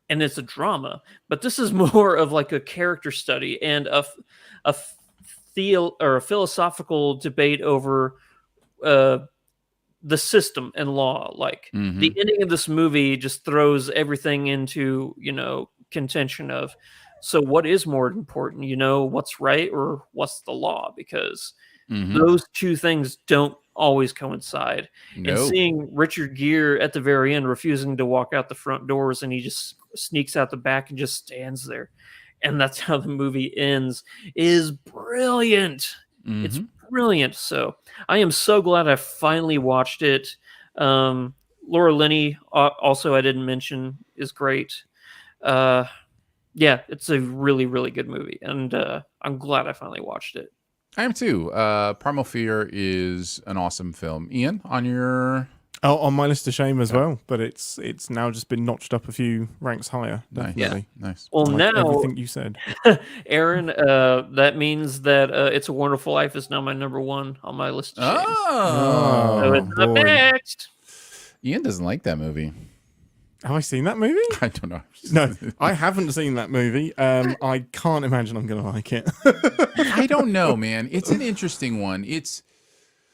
and it's a drama. But this is more of like a character study and a a philosophical debate over the system and law. Like the ending of this movie just throws everything into, contention of, so what is more important, what's right or what's the law? Because those two things don't always coincide. And No. seeing Richard Gere at the very end refusing to walk out the front doors, and he just sneaks out the back and just stands there, and that's how the movie ends, is brilliant. It's brilliant. So I am so glad I finally watched it. Laura Linney, also I didn't mention, is great. Yeah, it's a really, really good movie, and I'm glad I finally watched it. I am too. Primal Fear is an awesome film. Ian, on your... Oh, on my list of shame as well, but it's now just been notched up a few ranks higher. Definitely. Nice. Well, Like now, everything you said. Aaron, that means that It's a Wonderful Life is now my number one on my list of shame. So it's up boy. next. Ian doesn't like that movie. Have I seen that movie? I don't know. No, I haven't seen that movie. I can't imagine I'm going to like it. I don't know, man. It's an interesting one.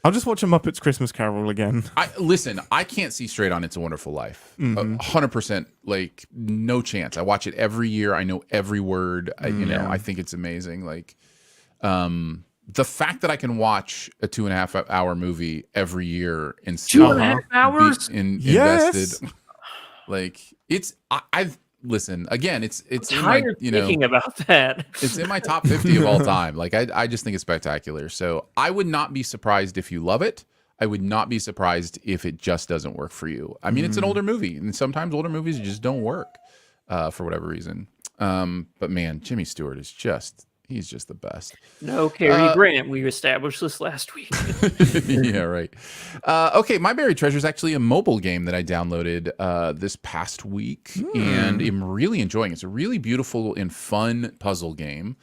I'll just watch a Muppets Christmas Carol again. Listen, I can't see straight on It's a Wonderful Life. 100%, like, no chance. I watch it every year. I know every word. I think it's amazing. Like, the fact that I can watch a 2.5 hour movie every year and still 2.5 hours? invested. Like, listen, again, it's in my, thinking about that. It's in my top 50 of all time. Like, I just think it's spectacular. So I would not be surprised if you love it. I would not be surprised if it just doesn't work for you. I mean, it's an older movie, and sometimes older movies just don't work for whatever reason. But man, Jimmy Stewart is he's just the best. No, Cary Grant. We established this last week. Yeah, right. Okay, My Buried Treasure is actually a mobile game that I downloaded this past week, and I'm really enjoying it. It's a really beautiful and fun puzzle game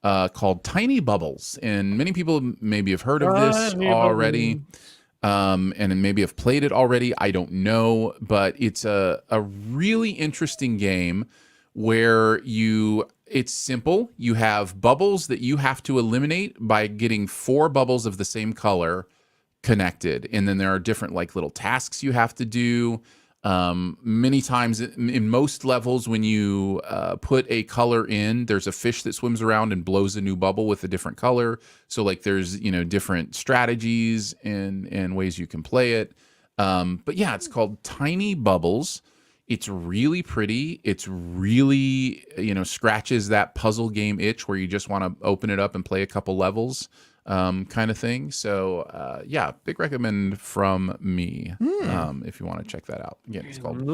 called Tiny Bubbles, and many people maybe have heard of this already, and maybe have played it already. I don't know, but it's a really interesting game where it's simple. You have bubbles that you have to eliminate by getting 4 bubbles of the same color connected. And then there are different like little tasks you have to do. Many times in most levels, when you put a color in, there's a fish that swims around and blows a new bubble with a different color. So like there's, different strategies and ways you can play it. But yeah, it's called Tiny Bubbles. It's really pretty. It's really, scratches that puzzle game itch where you just want to open it up and play a couple levels, kind of thing. So, yeah, big recommend from me if you want to check that out. Again, it's called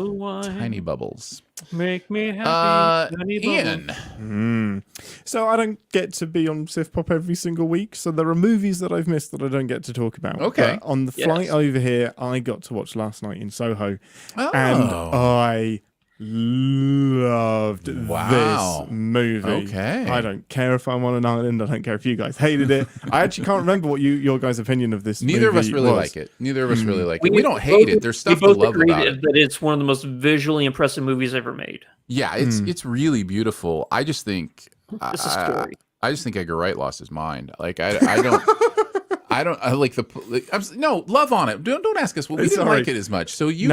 Tiny Bubbles. Make me happy. Ian. So I don't get to be on Sif Pop every single week, so there are movies that I've missed that I don't get to talk about. Okay. But on the flight over here, I got to watch Last Night in Soho, Oh. and I loved this movie. Okay. I don't care if I'm on an island. I don't care if you guys hated it. I actually can't remember what your guys' opinion of this Neither of movie us really was. like it. Neither of us really like it. We don't hate it. There's stuff to love about it. That it's one of the most visually impressive movies ever made. Yeah, it's really beautiful. I just think It's a story. I just think Edgar Wright lost his mind. Like I don't I like love on it. Don't ask us. Well, we didn't like it as much. So you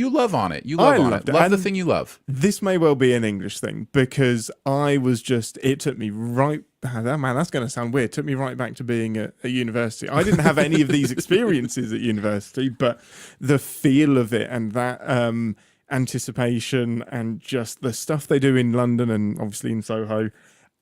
love on it. You love on it. Love the thing you love. This may well be an English thing because it took me right. Man, that's going to sound weird. It took me right back to being at university. I didn't have any of these experiences at university, but the feel of it and that anticipation and just the stuff they do in London and obviously in Soho.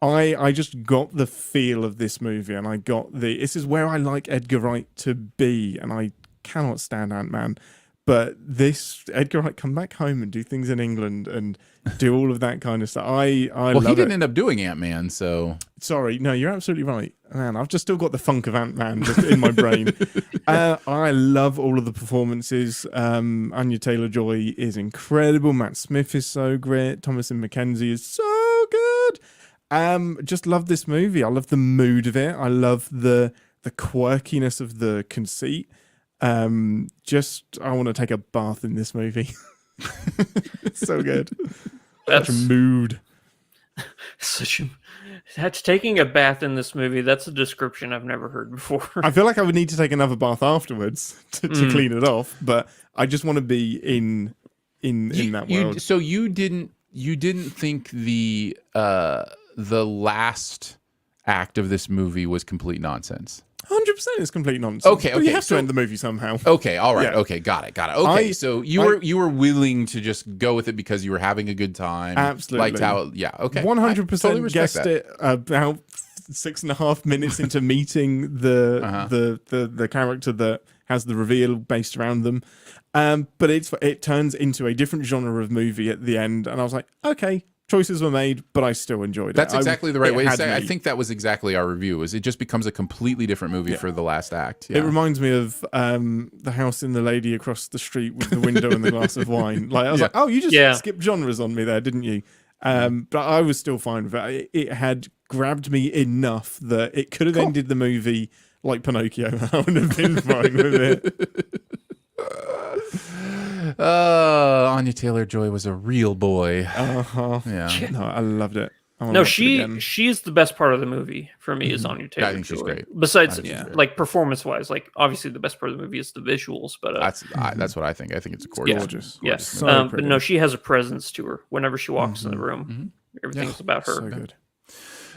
I just got the feel of this movie, and I got this is where I like Edgar Wright to be, and I cannot stand Ant-Man. But this Edgar Wright come back home and do things in England and do all of that kind of stuff. I love he didn't end up doing Ant-Man, so sorry, no, you're absolutely right, man. I've just still got the funk of Ant-Man just in my brain. I love all of the performances. Anya Taylor-Joy is incredible. Matt Smith is so great. Thomasin McKenzie is so good. Just love this movie. I love the mood of it. I love the quirkiness of the conceit. I want to take a bath in this movie. It's so good. Such a mood. That's taking a bath in this movie. That's a description I've never heard before. I feel like I would need to take another bath afterwards to clean it off, but I just want to be in that world. So you didn't think the last act of this movie was complete nonsense? 100% is complete nonsense. Okay, but you have to end the movie somehow. Okay, all right. Yeah. Okay, got it. Okay, so you were willing to just go with it because you were having a good time. Absolutely. Liked how, okay. 100% totally guessed that. it about 6.5 minutes into meeting the character that has the reveal based around them. But it turns into a different genre of movie at the end, and I was like, okay, choices were made, but I still enjoyed it. That's exactly the right way to say it. I think that was exactly our review. Is it just becomes a completely different movie for the last act. Yeah. It reminds me of the house in the lady across the street with the window and the glass of wine. Like I was like, oh, you just skipped genres on me there, didn't you? But I was still fine with it. It had grabbed me enough that it could have ended the movie like Pinocchio. I would have been fine with it. Anya Taylor-Joy was a real boy. Yeah. No, I loved it. No, she's the best part of the movie for me. Is Anya Taylor-Joy. I think she's great. Besides, like performance-wise, like obviously the best part of the movie is the visuals, but that's what I think. I think it's gorgeous. Yes, So but no, she has a presence to her whenever she walks in the room. Everything's about her. So good.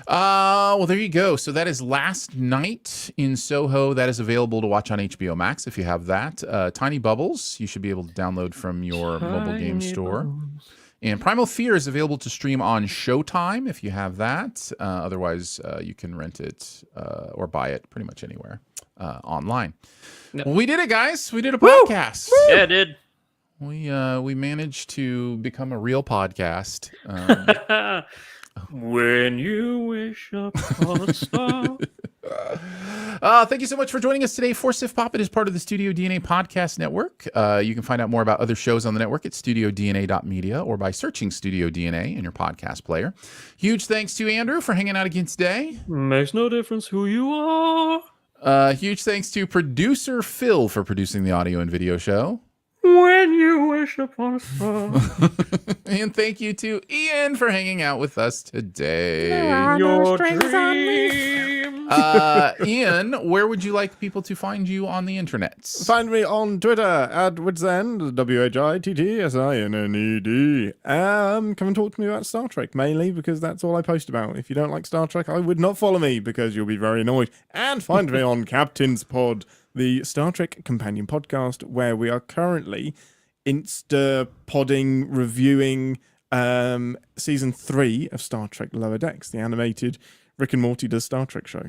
Well, there you go. So that is Last Night in Soho. That is available to watch on HBO Max if you have that. Tiny Bubbles, you should be able to download from your mobile game store. And Primal Fear is available to stream on Showtime if you have that. Otherwise, you can rent it or buy it pretty much anywhere online. Well, we did it, guys. We did a podcast. Yeah, it did. We managed to become a real podcast. When you wish upon a star. Thank you so much for joining us today for Sif Pop. It is part of the Studio DNA Podcast Network. You can find out more about other shows on the network at studiodna.media or by searching Studio DNA in your podcast player. Huge thanks to Andrew for hanging out again today. Makes no difference who you are. Huge thanks to producer Phil for producing the audio and video show. When you wish upon a star. And thank you to Ian for hanging out with us today. Your dream. Ian, where would you like people to find you on the internet? Find me on Twitter at Witzend, WHITTSINNED. Come and talk to me about Star Trek, mainly because that's all I post about. If you don't like Star Trek, I would not follow me because you'll be very annoyed. And find me on Captain's Pod, the Star Trek companion podcast, where we are currently insta-podding, reviewing season 3 of Star Trek Lower Decks, the animated Rick and Morty does Star Trek show.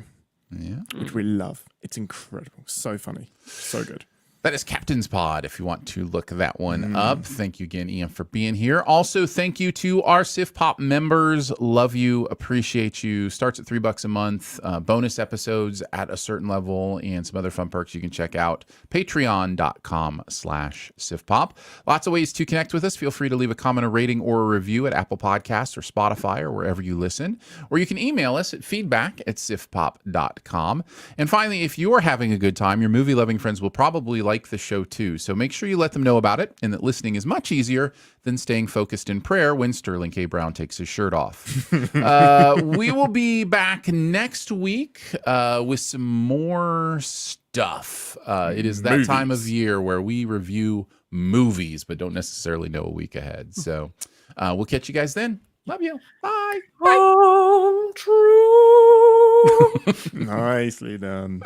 Yeah. Which we love. It's incredible. So funny. So good. That is Captain's Pod if you want to look that one up. Thank you again, Ian, for being here. Also, thank you to our Sif Pop members. Love you. Appreciate you. Starts at $3 a month. Bonus episodes at a certain level and some other fun perks you can check out. Patreon.com/SifPop. Lots of ways to connect with us. Feel free to leave a comment, a rating, or a review at Apple Podcasts or Spotify or wherever you listen. Or you can email us at feedback@sifpop.com. And finally, if you're having a good time, your movie-loving friends will probably like the show too. So make sure you let them know about it and that listening is much easier than staying focused in prayer when Sterling K. Brown takes his shirt off. We will be back next week with some more stuff. It is that time of year where we review movies, but don't necessarily know a week ahead. So we'll catch you guys then. Love you. Bye. Bye. True. Nicely done.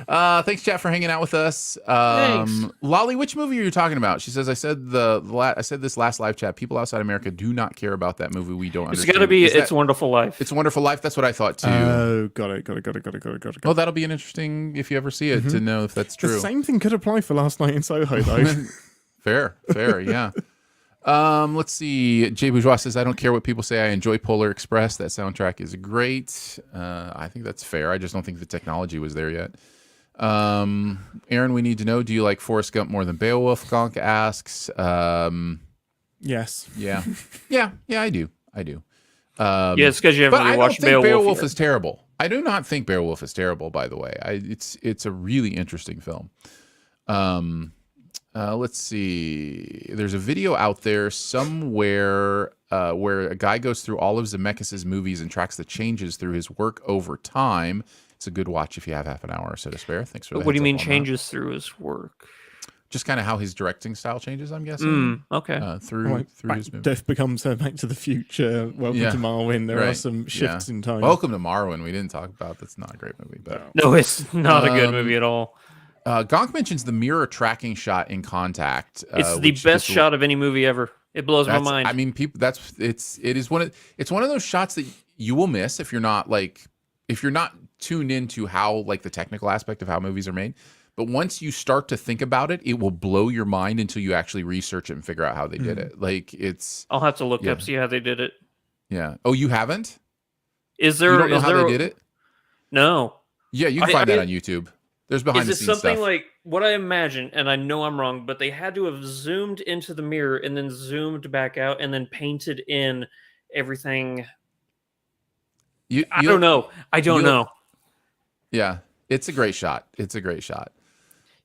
Thanks, chat, for hanging out with us. Thanks. Lolly, which movie are you talking about? She says, I said this last live chat. People outside America do not care about that movie. We don't understand. It's got to be It's a Wonderful Life. It's a Wonderful Life. That's what I thought too. Oh, got it. Well, that'll be an interesting, if you ever see it, to know if that's true. The same thing could apply for Last Night in Soho, though. Fair, yeah. Let's see. Jay Bourgeois says, I don't care what people say. I enjoy Polar Express. That soundtrack is great. I think that's fair. I just don't think the technology was there yet. Aaron, we need to know, do you like Forrest Gump more than Beowulf? Gonk asks. Yes. Yeah, I do. Yeah, it's because you haven't but I don't rewatched think Beowulf yet. is terrible. I do not think Beowulf is terrible, by the way. It's a really interesting film. Let's see. There's a video out there somewhere where a guy goes through all of Zemeckis' movies and tracks the changes through his work over time. It's a good watch if you have half an hour or so to spare. Thanks for the What do you heads mean up on changes through his work? just kind of how his directing style changes, I'm guessing. Okay. Through his movie. Death becomes Back to the Future. Welcome to Marwin. There are some shifts in time. Welcome to Marwin. We didn't talk about. That's not a great movie, but No, it's not a good movie at all. Gonk mentions the mirror tracking shot in Contact. It's the best shot of any movie ever. It blows my mind. I mean, people. It's one of those shots that you will miss if you're not tuned into how like the technical aspect of how movies are made. But once you start to think about it, it will blow your mind until you actually research it and figure out how they did it. Like I'll have to look up, see how they did it. Yeah. Oh, you haven't? Is there? You don't know how they did it? No. Yeah, you can find that on YouTube. There's behind the scenes stuff. Is it something like what I imagine, and I know I'm wrong, but they had to have zoomed into the mirror and then zoomed back out and then painted in everything. I don't know. I don't know. Yeah, it's a great shot.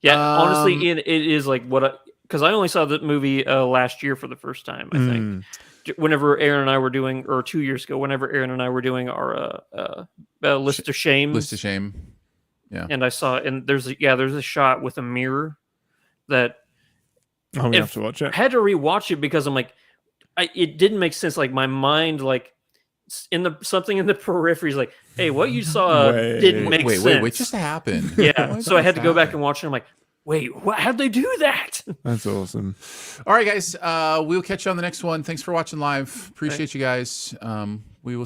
Yeah, honestly, it is like because I only saw the movie last year for the first time, I think. Whenever Aaron and I were doing, or 2 years ago, whenever Aaron and I were doing our list of shames. List of shame. Yeah. And I saw, and there's a shot with a mirror that we have to watch it. I had to rewatch it because I'm like, it didn't make sense. Like my mind, like something in the periphery is like, hey, what you saw didn't make sense. Wait, just happened. Yeah. So I had to go back and watch it. I'm like, wait, how'd they do that? That's awesome. All right, guys. We'll catch you on the next one. Thanks for watching live. Appreciate you guys.